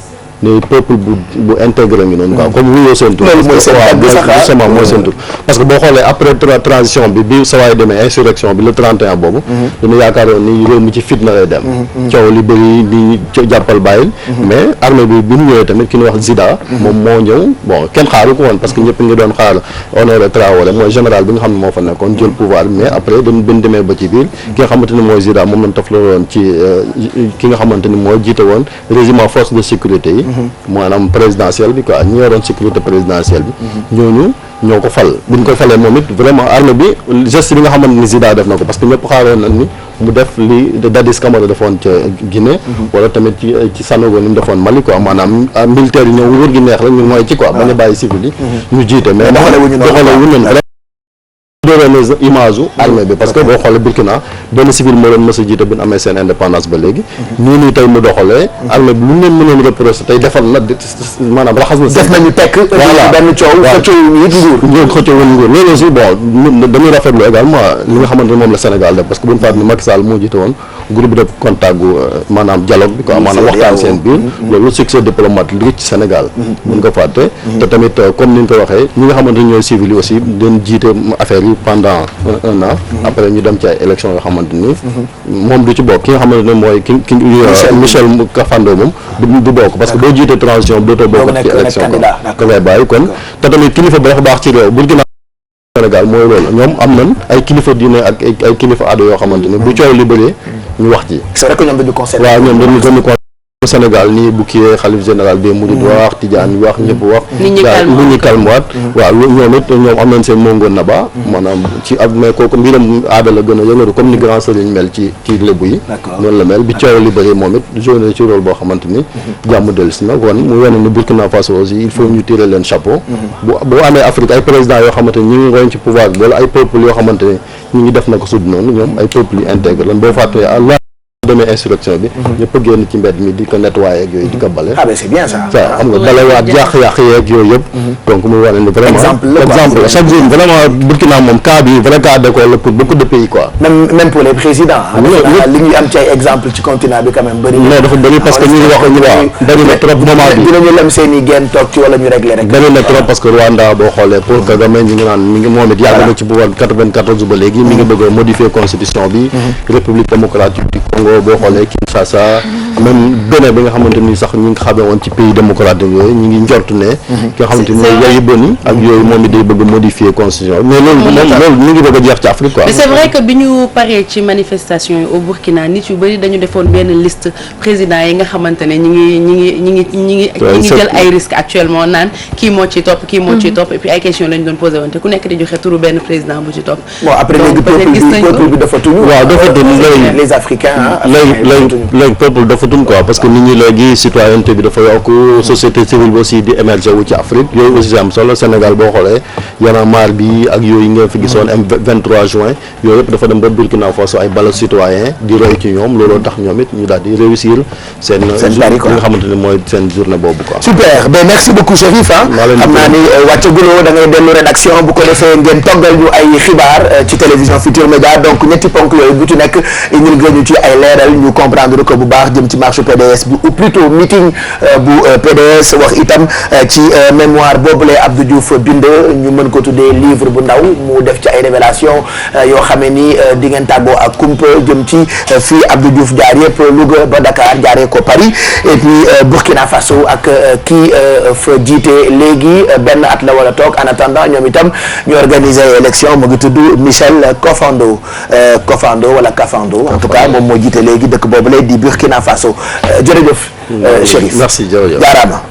ne peuple bu intégré ngi noonu quoi comme wuyoo seen tur mooy seen tur parce que boo xoolee après transition bi sawaay demee insurrection bi le 31 boobu dañu yaakaaroon ni réew mi ci fitna lay dem coow li bëri di jàppal bàyyil mais armée bi mu ñëwee tamit ki ñuy wax Zida moom moo ñëw bon kenn xaaru ko woon parce que ñëpp ngi doon xaar Honoré Traoré mooy général bi nga xam ne moo fa nekkoon jël pouvoir mais après dañ demee ba ci biir ki nga xamante ni mooy Zida moom lañ tafla woon ci ki nga xamante ni moo jiite woon régiment force de sécurité yi maanaam présidentielle bi quoi ñi yoroon sécurité présidentielle bi ñooñu ñoo ko fal buñ ko falee moom it vraiment armée bi geste bi nga xamante ni Zida def na ko parce que ñëpp xaaroon nañ ni mu def li Dadis Camara defoon ca Guinée wala tamit ci Sanogo ni mu defoon Mali quoi maanaam militaire yi ñëw nguur gi neex la ñu mooy ci quoi bañ a bàyyi civil yi ñu jiite mais doxale wuñu noonu dooleel image u armée bi parce que boo xoolee Burkina benn civil moo leen mës a jiite bi ñu amee seen indépendance ba léegi nii tey mu doxalee armée bi lu leen mënoon reproché tey defal na maanaam raxas na def nañu tekk benn coow xëccoo nguur loolu aussi bon dañuy rafetlu également li nga xamante ne moom la Sénégal def parce que bu ñu fàttali ni Macky Sall moo jiite woon groupe de contact gu maanaam dialogue bi quoi maanaam waxtaan seen biir loolu succès diplomate li ci Sénégal buñ ko fàtte te tamit comme ni ñu ko waxee ñi nga xamante ne ñooy civil yi aussi dañ jiite affaire yi pendant un an après ñu dem ci ay élections yoo xamante ni moom du ci bokk ki nga xamante ne mooy ki Michel Kafando moom du bokk parce que boo jiite transition dootoo bokk ci élection ko ngay bàyyi kon te tamit kilifa bi dafa baax ci réew Burkina Sénégal mooy loolu ñoom am nañ ay kilifa diine ak ay kilifa aada yoo xamante ni bu coow li bëree ñu wax ci c'est vrai que ñoom dañu concerné waaw ñoom dañu Sénégal nii bu kiyee xalif général des Mourides wax Tidiane wax ñëpp wax nit ñi kalmuwaat waaw ñoom it ñoom am nañ seen mongoon na ba maanaam ci ak mais kooku mbiram aada la gën a yëngatu comme ni grand sëriñ mel ci lébu yi noonu la mel bi coow li bëri moom it joué ci rôle boo xamante ni jàmm dellusi na kon mu wane ni Burkina Faso aussi il faut ñu tirer leen chapeau bu amee Afrique ay président yoo xamante ni ñi ngi roñ ci pouvoir bi wala ay peuple yoo xamante ni ñi ngi def na ko sud noonu ñoom ay peuple yu intègre lan boo fàttee demee insurrection bi ñëpp a génn ci mbedd mi di ko nettoyer ak yooyu di ko bale c'est bien ça xam nga balewaat yàq yeeg yooyu yëpp donc muy wane ni vraiment exemple chaque jour vraiment Burkina moom cas bi vrai cas d'école la pour beaucoup de pays quoi même pour les présidents li ñuy am ci ay exemple ci continent bi quand même bëri non dafa bëri parce que ñu ngi wax ñu waaw bëri na trop moment bi dinañu lem seen i genn toog ci wala ñu régler rek bëri na trop parce que Rwanda boo xoolee pour Kagame ñi ngi naan mi ngi moom it yàgg na ci pouvoir 94 ba léegi mi ngi bëgg a modifier constitution bi République démocratique du Congo boo xoolee Kinshasa même Bénin bi nga xamante ni sax ñi ngi xamee woon ci pays démocratique yooyu ñi ngi njort ne ki nga xamante ni mooy yayi boni ak yooyu moom it day bëgg a modifier constitution mais loolu mi ngi bëgg a jeex ci Afrique quoi. mais c'est vrai que bi ñu paree ci manifestation yi au Burkina nit yu bëri dañu defoon benn liste président yi nga xamante ne ñi ngi jël ay risques actuellement naan kii moo ci topp kii moo ci topp et puis ay questions lañu doon posé woon te ku nekk di joxe turu benn président bu ci topp. bon après léegi peuple bi dafa tuñu. waaw dafa tuñu les Africains léegi peuple dafa tun quoi parce que nit ñi léegi citoyenneté bi dafa yokk société civile bi aussi di émerger wu ci Afrique yooyu aussi am solo Sénégal boo xoolee Y'en a marre bi ak yooyu nga fi gisoon M23 juin yooyu yëpp dafa dem ba Burkina Faso ay ballot citoyen di roy ci ñoom looloo tax ñoom it ñu daal di réussir seen li nga xamante ni mooy seen journée boobu quoi. super ben merci beaucoup Chérif xam naa ni wàccaguloo da ngay dellu rédaction bu ko defee ngeen toggal ñu ay xibaar ci télévision Futurs Médias donc ñetti ponk yooyu bu ci nekk indil nga ñu ci ay leeral ñu comprendre ko bu baax jëm ci marche PDS bu ou plutôt meeting bu PDS wax itam ci mémoire boobule Abdou Diouf bind ñu mën ko tuddee livre bu ndaw mu def ci ay révélation yoo xamee ni di ngeen tàggoo ak kumpa jëm ci fii Abdou Diouf jaar yëpp Louga ba Dakar jaaree ko Paris et puis Burkina Faso ak kii fa jiite léegi benn at la wala toog en attendant ñoom itam ñu organiser élection mu ngi tudd Michel Kafando wala Kafando en tout cas moom moo jiite léegi dëkk boobu lay di Burkina Faso jërëjëf Chérif merci jërëjëf jaaraama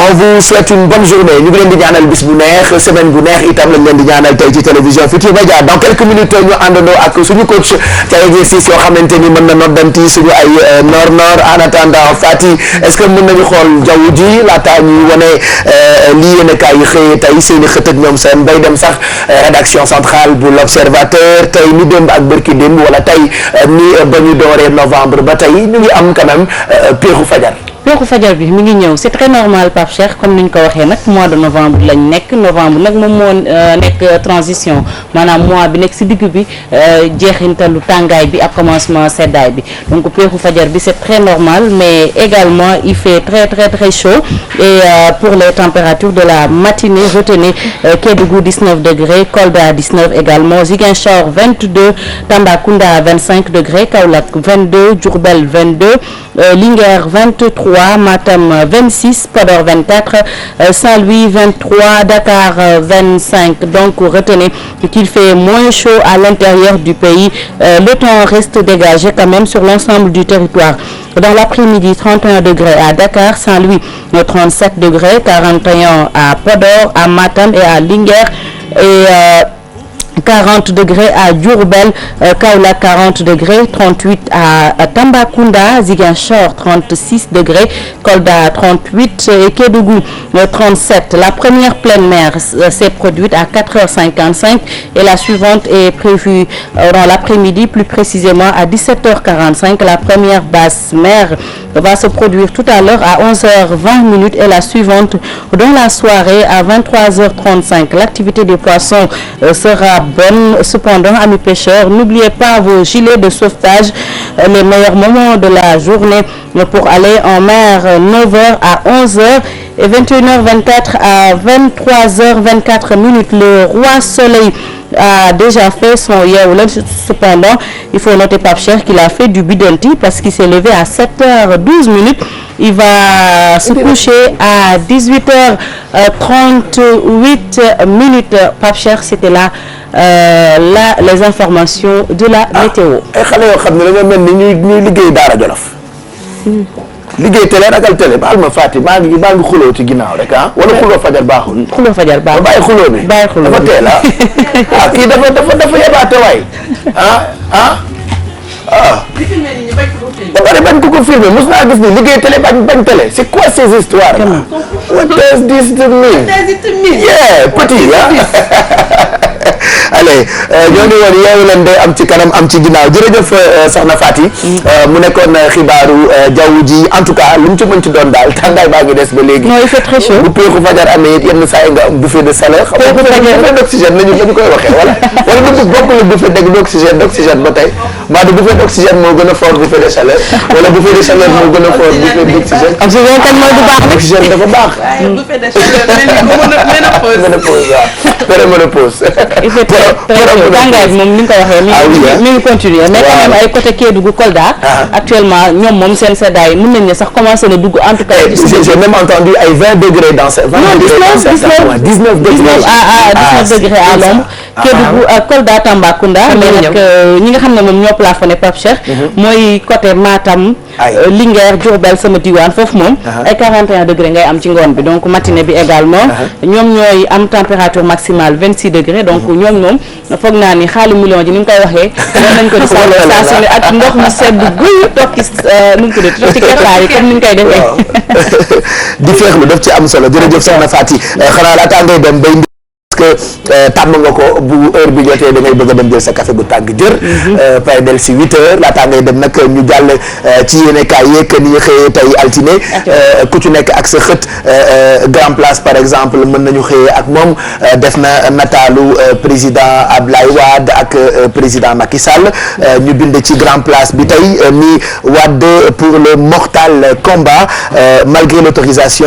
on vous souhaite une bonne journée ñu ngi leen di ñaanal bis bu neex semaine bu neex itam lañ leen di ñaanal tey ci télévision Futurs Médias dans quelques minutes ñu àndandoo ak suñu coach ci ay exercice yoo xamante ni mën na noddanti suñu ay noor en attendant Fati est-ce que mën nañu xool jaww ji laata ñuy wane lii yéen a kaay yi xëyee tey seen i xët ak ñoom seen bay dem sax rédaction centrale bu l'Observateur tey ni démb ak bërki démb wala tey ni ba ñu dooree novembre ba tey ñu ngi am quand même péexu fajar. peexu fajar bi mi ngi ñëw c'est très normal Pape Cheikh comme ni ñu ko waxee nag mois de novembre lañ nekk novembre nag moom moo nekk transition maanaam mois bi nekk ci digg bi jeexintalu tàngaay bi ak commencement seddaay bi donc peexu fajar bi c'est très normal mais également il fait très chaud et pour les températures de la matinée retenez Kédougou 19 degrés Kolda 19 également Ziguinchor 22 Tambacounda 25 degrés Kaolack 22 Diourbel 22 Linguère 23 Matam 26 Podor 24 Saint-Louis 23 Dakar 25 donc retenez qu'il fait moins chaud à l'intérieur du pays le temps reste dégagé quand même sur l'ensemble du territoire dans l'après-midi 31 degrés à Dakar Saint-Louis 37 degrés 41 à Podor à Matam et à Linguère et 40 degrés à Diourbel, Kaolack 40 degrés, 38 à Tambacounda, Ziguinchor 36 degrés, Kolda 38 et Kédougou 37. La première pleine mer s'est produite à 4h55 et la suivante est prévue dans l'après-midi, plus précisément à 17h45. La première basse mer va se produire tout à l'heure à 11h20 et la suivante dans la soirée à 23h35. L'activité des poissons sera bonne. Cependant, amis pêcheurs, n'oubliez pas vos gilets de sauvetage. Les meilleurs moments de la journée pour aller en mer, 9h à 11h et 21h24 à 23h24. Le roi soleil a déjà fait son yeewu. Cependant, il faut noter Pape Cheikh qu'il a fait du bidanti parce qu'il s'est levé à 7h12. Il va se coucher à 18h38. Pape Cheikh, c'était là les informations de la météo. ay xale yoo xam ne dañoo mel ni ñuy liggéey Daara Jolof. liggéey télé ragal télé baal ma Fati maa ngi xuloo ci ginnaaw rek ah wala xuloo fajar baaxul. xuloo fajar baaxul bàyyi xuloo bi. bàyyi xuloo dafa teel ah kii dafa yebaate waay ba pare bañ ko filmer mos naa gis ni liggéey télé bañ télé c'est quoi ces histoires là. what does this mean? yeah petit allez ñoo ngi woon yeewu leen day am ci kanam am ci ginnaaw jërëjëf soxna Fati mu nekkoon xibaaru jaww ji en tout cas lu mu ci mën ci doon daal tàngaay baa ngi des ba léegi. non il fait très chaud. bu peexu fajar amee it yenn saa yi nga am bouffée de chaleur. bouffée d'oxygène lañu koy waxee wala du bokk la bouffée d'oxygène ba tey maa du bouffée d'oxygène moo gën a fort bouffée de chaleur wala bouffée de chaleur moo gën a fort bouffée d'oxygène. oxygène kan mooy bu baax rek. oxygène dafa baax. bouffée de chaleur ménopause. Ménopause. tàngaay bi moom ni nga ko waxee mi ngi continuer mais quand même ay côté Kédougou Kolda actuellement ñoom moom seen seddaay mën nañ ne sax commencé na dugg en tout cas j'ai même entendu ay 20 degrés dans ce 19 degrés à l'ombre Kédougou Kolda Tambacounda mais nag ñi nga xam ne moom ñoo plafonné Pape Cheikh mooy côté Matam Linguère Diourbel sama diwaan foofu moom ay 41 degrés ngay am ci ngoon bi donc matinée bi également ñoom ñooy am température maximale 26 degrés donc ñoom moom foog naa ni xaalis million ji ni mu koy waxee war nañ ko di saa su ne ak ndox mu sedd guy toog ci nu mu tuddati toog ci keppaar yi comme ni ñu koy defee di feexlu daf ci am solo jërëjëf soxna Fati xanaa laataa ngay dem bay que tàmm nga ko bu heure bi jotee da ngay bëgg a dem jël sa café bu tàng jër pare del si 8h laataa ngay dem nag ñu jàll ci yéene kaay yeeg ni ñu xëyee tey altine ku ci nekk ak sa xët Grand Place par exemple mën nañu xëyee ak moom def na nataalu président Ablaye Wade ak président Macky Sall ñu bind ci Grand Place bi tey ni Wade pour le mortal combat malgré l'autorisation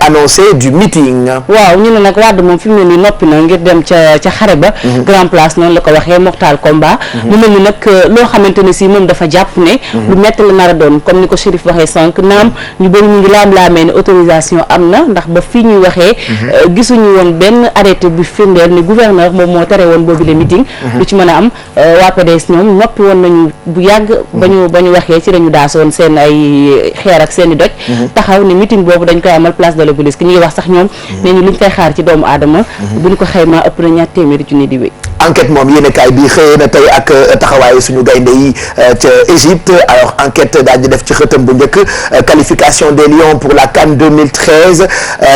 annoncée du meeting. waaw ñu ne nag Wade moom fi mu ne nii noppi na ngir ngir dem ca xare ba grand place noonu la ko waxee mortal combat mu mel ni nag loo xamante ne si moom dafa jàpp ne lu metti la nar a doon comme ni ko Chérif waxee sànq naam ñu bëri ñu ngi laam-laamee ne autorisation am na ndax ba fii ñuy waxee gisuñu woon benn arrêté bu firndeel ni gouverneur moom moo tere woon boobu le meeting lu ci mën a am waa PDS ñoom noppi woon nañu bu yàgg ba ñu waxee ci lañu daasoon seen ay xeer ak seen i doj taxaw ne meeting boobu dañ koy amal place de l'Obélisque ñu ngi wax sax ñoom nee ñu luñ koy xaar ci doomu aadama bu ñu ko xaymaa ëpp na ñaar téeméeri junni di wéy enquête moom yéen kaay bi xëyee na tey ak taxawaayu suñu gaynde yi ca Égypte alors enquête daal di def ci xëtam bu njëkk qualification des Lions pour la CAN 2013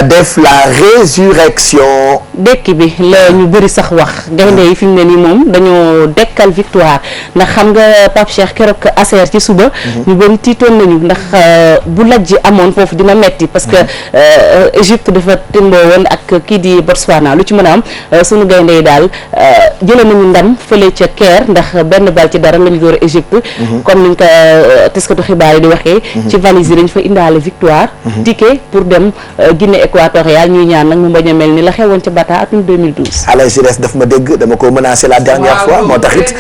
def la résurrection dekki bi la ñu bëri sax wax gaynde yi fi mu ne nii moom dañoo dekkal victoire ndax xam nga Pape Cheikh keroog Aser ci suba ñu bëri tiitoon nañu ndax bu lajj amoon foofu dina metti parce que Égypte dafa timboo woon ak kii di Botswana lu ci mën a am suñu gaynde yi daal jëlee nañu ndam fële ca Caire ndax benn bal ci dara lañu door Égypte comme niñ ko taskatu xibaar yi di waxee ci valise yi dañ fa indaale victoire ticket pour dem Guinée équatoriale ñuy ñaan nag mu bañ a mel ni la xewoon ca Bata atum 2012 Alain Giresse daf ma dégg dama ko menacé la dernière fois moo tax it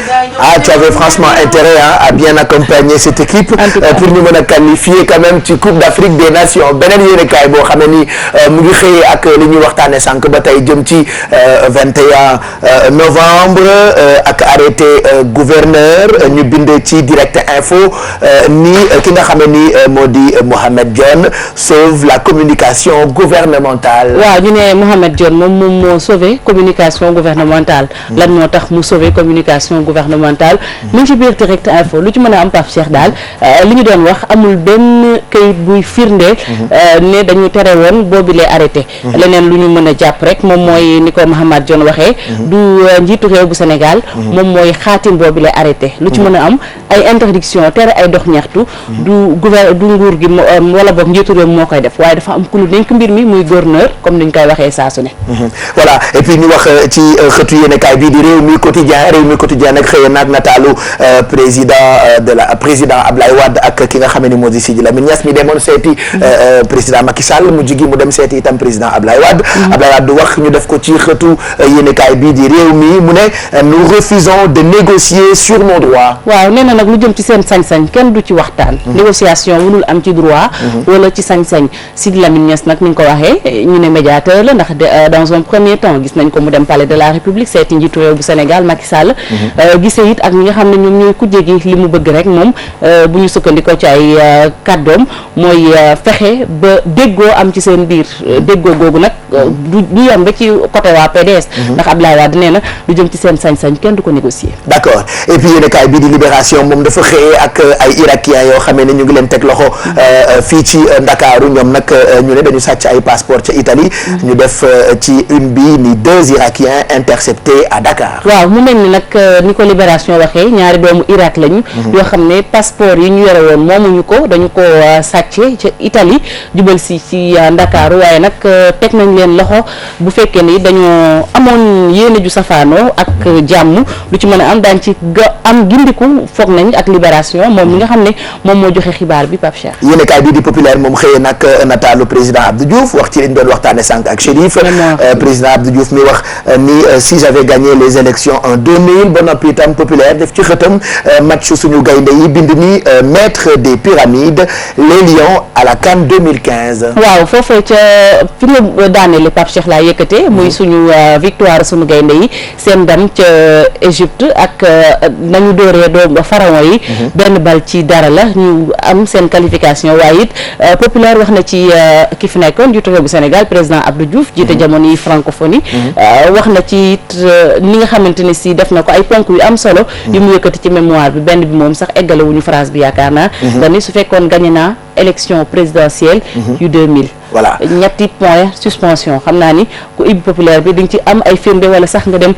tu avais franchement intérêt à bien accompagner cette équipe pour ñu mën a qualifier quand même ci Coupe d'Afrique des Nations beneen yéenekaay boo xam ne ni mu ngi xëyee ak li ñuy waxtaane sànq ba tey jëm ci 21 novembre ak arrêté gouverneur ñu bind ci direct info ni ki nga xam ne ni moo di Mohamed Dionne sauve la communication gouvernementale. waaw ñu ne Mohamed Dionne moom moo sauvé communication gouvernementale lan moo tax mu sauvé communication gouvernementale mu ngi ci biir direct info lu ci mën a am Pape Cheikh daal li ñu doon wax amul benn kayit buy firnde ne dañu tere woon boobu lay arrêté leneen lu ñu mën a jàpp rek moom mooy ni ko Mohamed Dionne waxee du njiitu réew bu Sénégal moom mooy xaatim boobu lay arrêté lu ci mën a am ay interdiction tere ay dox ñaxtu du nguur gi wala boog njiitu réew moo koy def waaye dafa am ku ñu dénk mbir mi muy gouverneur comme ni ñu koy waxee saa su ne voilà et puis ñu wax ci xëtu yéenekaay bii di réew mi quotidien nag xëy naag nataalu président Ablaye Wade ak ki nga xam ne moo di Sidi Lamine Niass mi demoon seeti président Macky Sall mu jigi mu dem seeti itam président Ablaye Wade Ablaye Wade wax ñu def ko ci xëtu yéenekaay bii di réew mi mu ne nous refusons de négocier sur nos droits. waaw nee na nag lu jëm ci seen sañ-sañ kenn du ci waxtaan négociation mënul am ci droit wala ci sañ-sañ Sidi Lamine Niass nag ni nga ko waxee ñu ne médiateur la ndax dans un premier temps gis nañ ko mu dem palais de la République seeti njiitu réew bu Sénégal Macky Sall gisee it ak ñi nga xam ne ñoom ñooy kujje gi li mu bëgg rek moom bu ñu sukkandikoo ci ay kàddoom mooy fexe ba déggoo am ci seen biir déggoo googu nag du yem ba ci côté waa PDS ndax Abdoulaye Wade nee na lu jëm ci seen sañ-sañ kenn du ko négocier. d'accord et puis yéen kaay bii di Libération moom dafa xëyee ak ay Irakiens yoo xamee ne ñu ngi leen teg loxo fii ci Ndakaaru ñoom nag ñu ne dañu sàcc ay passeport ca Italie ñu def ci une bi ni 2 Irakiens interceptés à Dakar. waaw mu mel ni nag ni ko Libération waxee ñaari doomu Irak lañu yoo xam ne passeport yi ñu yore woon moomuñu ko dañu ko sàcce ca Italie jubal si ci Ndakaaru waaye nag teg nañ leen loxo bu fekkee ni dañoo amoon yéene ju safaanoo ak jàmm lu ci mën a am daañ ci am gindiku foog nañ ak Libération moom mi nga xam ne moom moo joxe xibaar bi Pape Cheikh. yéen kaay bii di Populaire moom xëyee nag nataalu président Abdou Diouf wax ci liñ doon waxtaane sànq ak Chérif président Abdou Diouf mi wax ni si j'avais gagné les élections en 2000 ba noppi itam Populaire def ci xëtam match suñu gaynde yi bind ni maître des pyramides les Lions à la CAN 2015. waaw foofee ca fi nga daaneele Pape Cheikh laa yëkkatee muy suñu victoire suñu gaynde yi seen ndam ca Égypte ak nañu dooree doo pharaon yi benn bal ci dara la ñu am seen qualification waaye it Populaire wax na ci ki fi nekkoon jiitu réew bu Sénégal président Abdou Diouf jiite jamono yi francophonie wax na ci it ni nga xamante ne si def na ko ay ponk yu am solo yu mu yëkkati ci mémoire bi benn bi moom sax eggale wuñu phrase bi yaakaar naa dani su fekkoon gagné naa élection présidentielle yu 2000 voilà ñetti point suspension xam naa ni ku ibbi Populaire bi di nga ci am ay firnde wala sax nga dem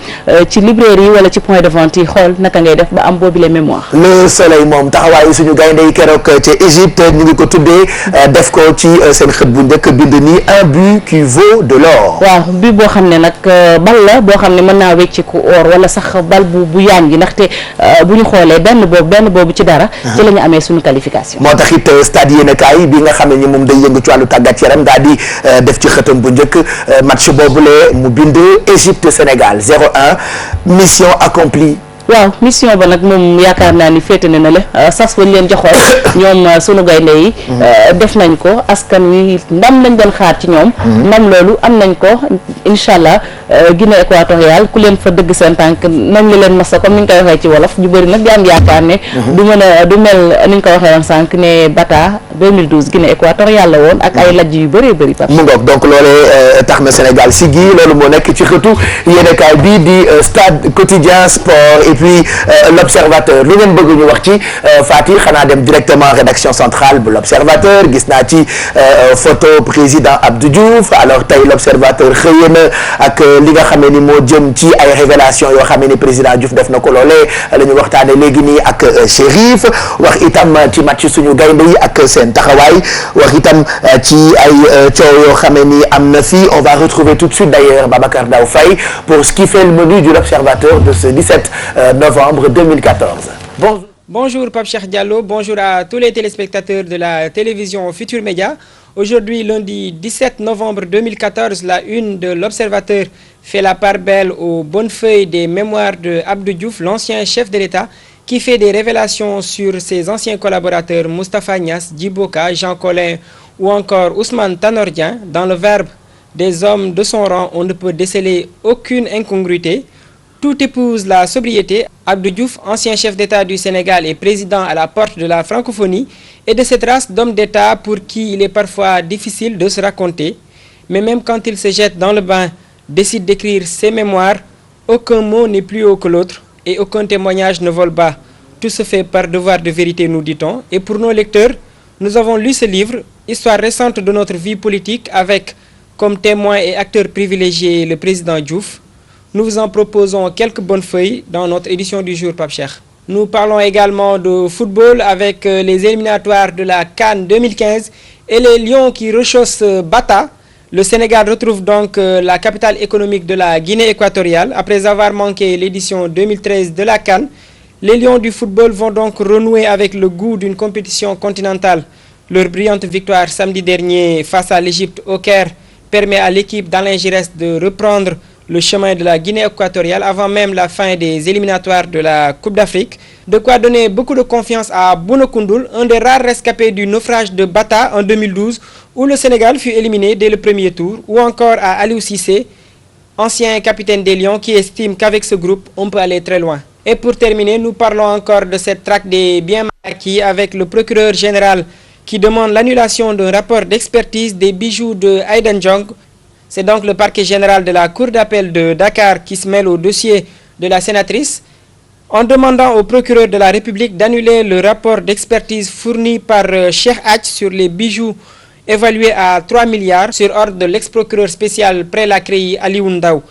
ci librairie yi wala ci point de vente yi xool naka ngay def ba am boobu les mémoires. Le Soleil moom taxawaayu suñu gaynde yi keroog ca Égypte ñu ngi ko tuddee def ko ci seen xët bu njëkk bind ni un but qui vaut de l'or. waaw but boo xam ne nag bal la boo xam ne mën naa wecci ku or wala sax bal bu yaam gi ndaxte bu ñu xoolee benn boobu ci dara. ci la ñu amee suñu qualification. moo tax it stade yéenekaay bi nga xam ne ni moom day yëngu ci wàllu tàggat yaram quotidien daal di def ci xëtam bu njëkk match boobule mu bind Égypte Sénégal 0-1 mission accomplie. waaw mission ba nag moom yaakaar naa ni féete na la sas bañ leen joxoon ñoom sunu gaynde yi def nañ ko askan wi ndam lañ doon xaar ci ñoom ndam loolu am nañ ko incha allah Guinée équatoriale ku leen fa dëgg seen tànk nañ leen masa comme ni nga koy waxee ci wolof ñu bëri nag di am yaakaar ne du mel ni nga ko waxee woon sànq ne Bata 2012 Guinée équatoriale la woon ak ay lajj yu bëree bëri mu ngoog donc loolee tax na Sénégal siggi loolu moo nekk ci xëtu yéenekaay bii di Stade Quotidien Sport et puis l'Observateur lu ngeen bëgg ñu wax ci Fati xanaa dem directement rédaction centrale bu l'Observateur gis naa ci photo président Abdou Diouf alors tey l'Observateur xëyee na ak li nga xam ne ni moo jëm ci ay révélation yoo xam ne ni président Diouf def na ko loolee la ñu waxtaane léegi nii ak Chérif wax itam ci match suñu gaynde yi ak seen taxawaay wax itam ci ay coow yoo xam ne ni am na fii on va retrouver tout de suite d'ailleurs Babacar Daw Faye pour ce qui fait le menu de l'Observateur de ce 17 novembre 2014. Bonjour Pape Cheikh Diallo, bonjour à tous les téléspectateurs de la télévision Futur Média. Aujourd'hui, lundi 17 novembre 2014, la une de l'Observateur fait la part belle aux bonnes feuilles des mémoires de Abdou Diouf, l'ancien chef de l'État, qui fait des révélations sur ses anciens collaborateurs Moustapha Niasse, Djibo Ka, Jean Collin ou encore Ousmane Tanor Dieng. Dans le verbe des hommes de son rang, on ne peut déceler aucune incongruité. Tout épouse la sobriété. Abdou Diouf, ancien chef d'État du Sénégal et président à la porte de la francophonie, est de cette race d'hommes d'État pour qui il est parfois difficile de se raconter. Mais même quand il se jette dans le bain, décide d'écrire ses mémoires, aucun mot n'est plus haut que l'autre et aucun témoignage ne vole bas. Tout se fait par devoir de vérité, nous dit-on. Et pour nos lecteurs, nous avons lu ce livre, histoire récente de notre vie politique, avec comme témoin et acteur privilégié le président Diouf. Nous vous en proposons quelques bonnes feuilles dans notre édition du jour, Pape Cheikh. Nous parlons également de football avec les éliminatoires de la CAN 2015 et les Lions qui rechaussent Bata. Le Sénégal retrouve donc la capitale économique de la Guinée équatoriale. Après avoir manqué l'édition 2013 de la CAN, les Lions du football vont donc renouer avec le goût d'une compétition continentale. Leur brillante victoire samedi dernier face à l'Égypte au Caire permet à l'équipe d'Alain Giresse de reprendre le chemin de la Guinée équatoriale avant même la fin des éliminatoires de la Coupe d'Afrique. De quoi donner beaucoup de confiance à Bouna Koundoul, un des rares rescapés du naufrage de Bata en 2012, où le Sénégal fut éliminé dès le premier tour, ou encore à Aliou Cissé, ancien capitaine des Lions, qui estime qu'avec ce groupe, on peut aller très loin. Et pour terminer, nous parlons encore de cette traque des biens acquis avec le procureur général qui demande l'annulation d'un rapport d'expertise des bijoux de Aïda Ndjong. C'est donc le parquet général de la Cour d'appel de Dakar qui se mêle au dossier de la sénatrice en demandant au procureur de la République d'annuler le rapport d'expertise fourni par Cheikh Hadj sur les bijoux évalués à 3 milliards sur ordre de l'ex-procureur spécial Prélacréi Aliou Ndao.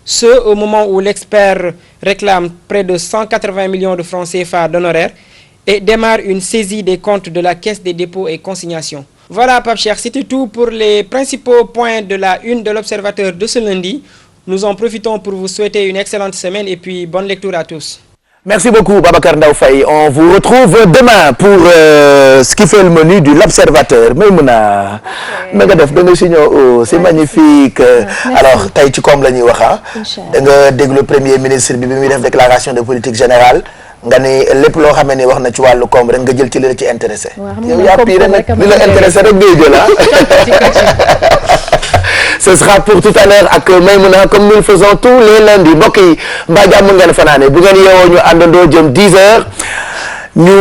Ce, au moment où l'expert réclame près de 180 millions de francs CFA d'honoraires et démarre une saisie des comptes de la Caisse des dépôts et consignations. Voilà, Pape Cheikh, c'était tout pour les principaux points de la une de l'Observateur de ce lundi. Nous en profitons pour vous souhaiter une excellente semaine et puis bonne lecture à tous. Merci beaucoup, Babacar Daw Faye. On vous retrouve demain pour ce qui fait le menu de l'Observateur. Maïmouna, c'est magnifique. Alors, tey ci koom la ñuy wax da nga déglu le premier ministre bi muy def déclaration de politique générale. nga ne lépp loo xamee ni wax na ci wàllu koom rek nga jël ci li la ci intéressé. yow yaa pire nag li la intéressé rek ngay jël ce sera pour tout à l'heure ak Maïmouna comme nous le faisons tous les lundis mbokk yi mbaa jàmm ngeen fanaane bu ngeen yeewoo ñu àndandoo jëm 10 heures ñu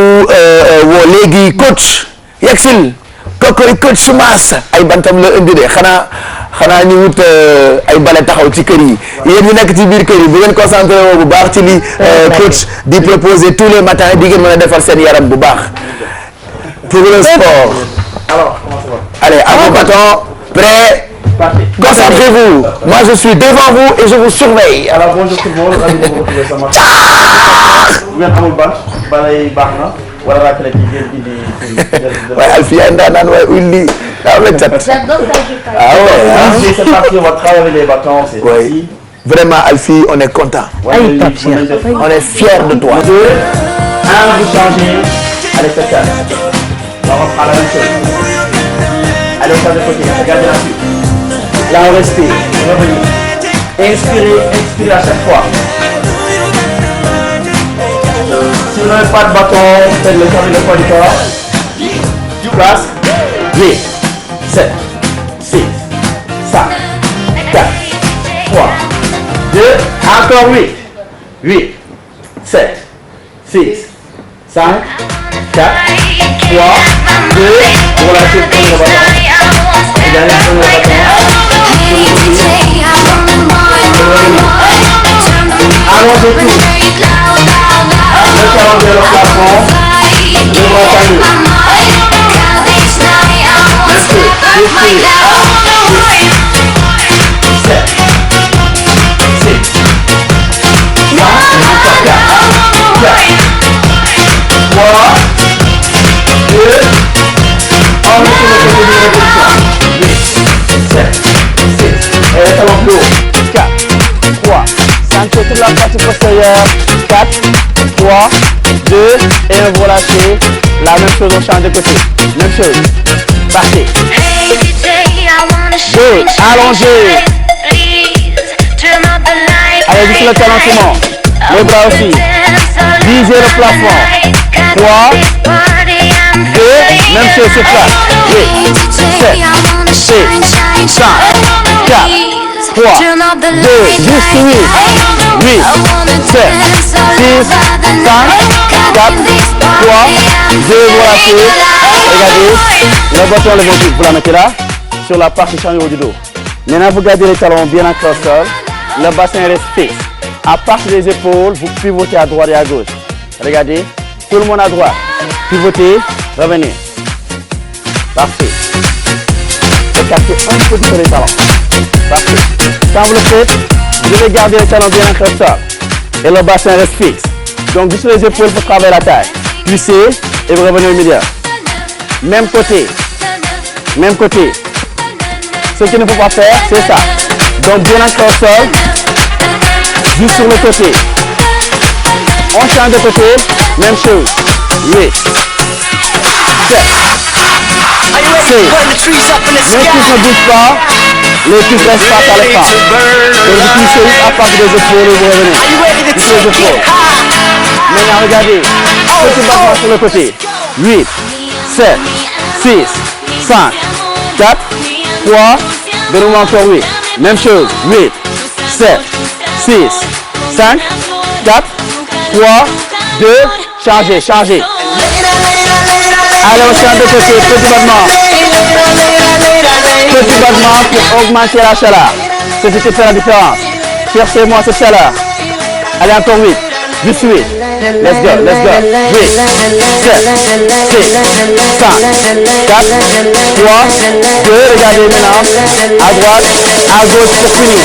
woo léegi coach yegsil kookoy coach Soumas ay bantam la indi de xanaa ñu wut ay bale taxaw ci kër yi yéen ñu nekk ci biir kër yi bu ngeen concentré woo bu baax ci li coach di proposer tous les matins di ngeen mën a defar seen yaram bu baax pour le sport. Alors, comment ça va? Allez, à vos bâtons, prêts, concentrez-vous. Moi je suis devant vous et je vous surveille. Alors bonjour tout le monde, ravi de vous retrouver ce matin. Bu ngeen amul balay baax na wala raakale ci ngeen indi. waaye Alfia naan waaye ulli daa am la cat. Ah ouais. C'est parti, on va travailler les bâtons, c'est parti. Vraiment Alfie, on est content. On est fiers de toi. Un, vous changez. Allez, c'est ça. On reprend la même chose. Allez, on change de côté. Regardez la suite. Là, on respire. Revenez. Inspirez, expirez à chaque fois. Si vous n'avez pas de bâton, faites le tour du poids du corps. Place. 8, 7, 6, 5, 4, 3, 2, encore 8, 7, 6, 5, 4, 3, 2, relâchez le premier bâton. Regardez le premier bâton. Allongez tout. Le talon vers le plafond. Le bras tendu. Respire. 7, 6, 5, 4, 3, 2, on met sur le côté de répétition. 8, 7, 6, et les talons plus haut. 4, 3, centrez toute la partie postérieure. 4, 3, 2, et vous relâchez. La même chose, on change de côté. Même chose. Partez. 2, allongez. Allez, juste le talon tout le monde. Les bras aussi. Visez le plafond. 3, 2, même chose sur place. 8, 7, 6, 5, 4, 3, 2, juste 8, 7, 6, 5, 4, 3, 2, voilà, regardez, le bâton, le ventre, vous la mettez là, sur la partie chambre du dos. Maintenant, vous gardez les talons bien ancrés au sol, le bassin reste fixe. À partir des épaules, vous pivotez à droite et à gauche. Regardez, tout le monde à droite. Pivotez, revenez. Parfait. Écartez un petit peu les talons. Parfait. Quand vous le faites, vous devez garder les talons bien ancrés au sol. Et le bassin reste fixe. Donc, sur les épaules, vous travaillez la taille. Glissez et vous revenez au milieu. Même côté. Même côté. Ce qu'il ne faut pas faire, c'est ça. Donc, bien ancré au sol. Juste sur le côté. On change de côté. Même chose. 8, 7, 6. Les cuisses ne bougent pas. Les cuisses restent face à l'écran. Donc vous poussez juste à partir des épaules et vous revenez. Poussez les épaules. Maintenant regardez. Petit battement sur le côté. 8, 7, 6, 5, 4, 3, donnez-moi encore 8. Même chose. 8, 7, 6, 5, 4, 3, 2, changez, changez. Allez, on change de côté, petit battement. Petit battement pour augmenter la chaleur. C'est ce qui fait la différence. Cherchez-moi cette chaleur. Allez, encore 8. Juste 8. Let's go, let's go. 8, 7, 6, 5, 4, 3, 2. Regardez maintenant. À droite, à gauche pour finir.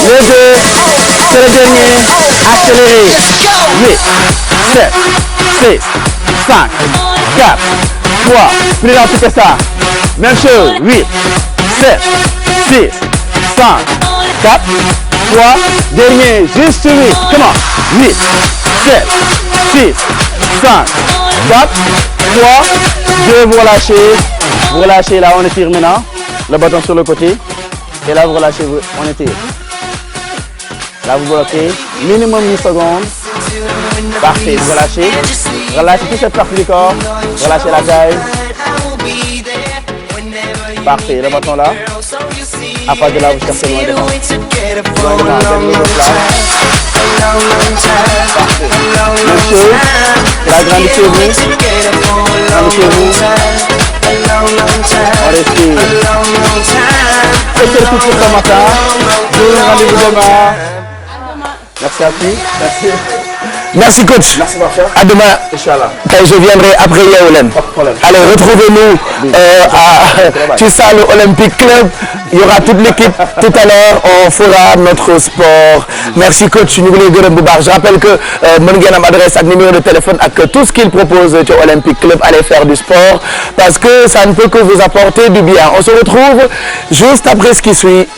Les deux, c'est le dernier. Accélérez. 8, 7, 6, 5, 4, 3, plus rapide que ça. Même chose, 8, 7, 6, 5, 4, 3, dernier, juste 8, comment 8, 7, 6, 5, 4, 3, 2, vous relâchez, là on étire maintenant, le bâton sur le côté, et là vous relâchez, on étire. Là vous bloquez, minimum 10 secondes. Parfait, relâchez. Relâchez toute cette partie du corps. Relâchez la taille. Parfait, le bâton là. À partir de là, vous cherchez loin devant. Loin devant, terminez votre place. Parfait. Même chose. Agrandissez-vous. Agrandissez-vous. On respire. Faites le coup pour ce matin. Je vous rendez-vous demain. Merci à tous. Merci. Merci coach. Merci mon frère. À demain. Inch'Allah. Et je viendrai après Yaoulem. Pas de problème. Allez, retrouvez-nous à Tussalo Olympic Club. Il y aura toute l'équipe tout à l'heure. On fera notre sport. Merci coach. Nous voulons gërëm bu baax. Je rappelle que mën ngeen am adresse ak numéro de téléphone ak tout ce qu'il propose au Olympic Club. Allez faire du sport parce que ça ne peut que vous apporter du bien. On se retrouve juste après ce qui suit.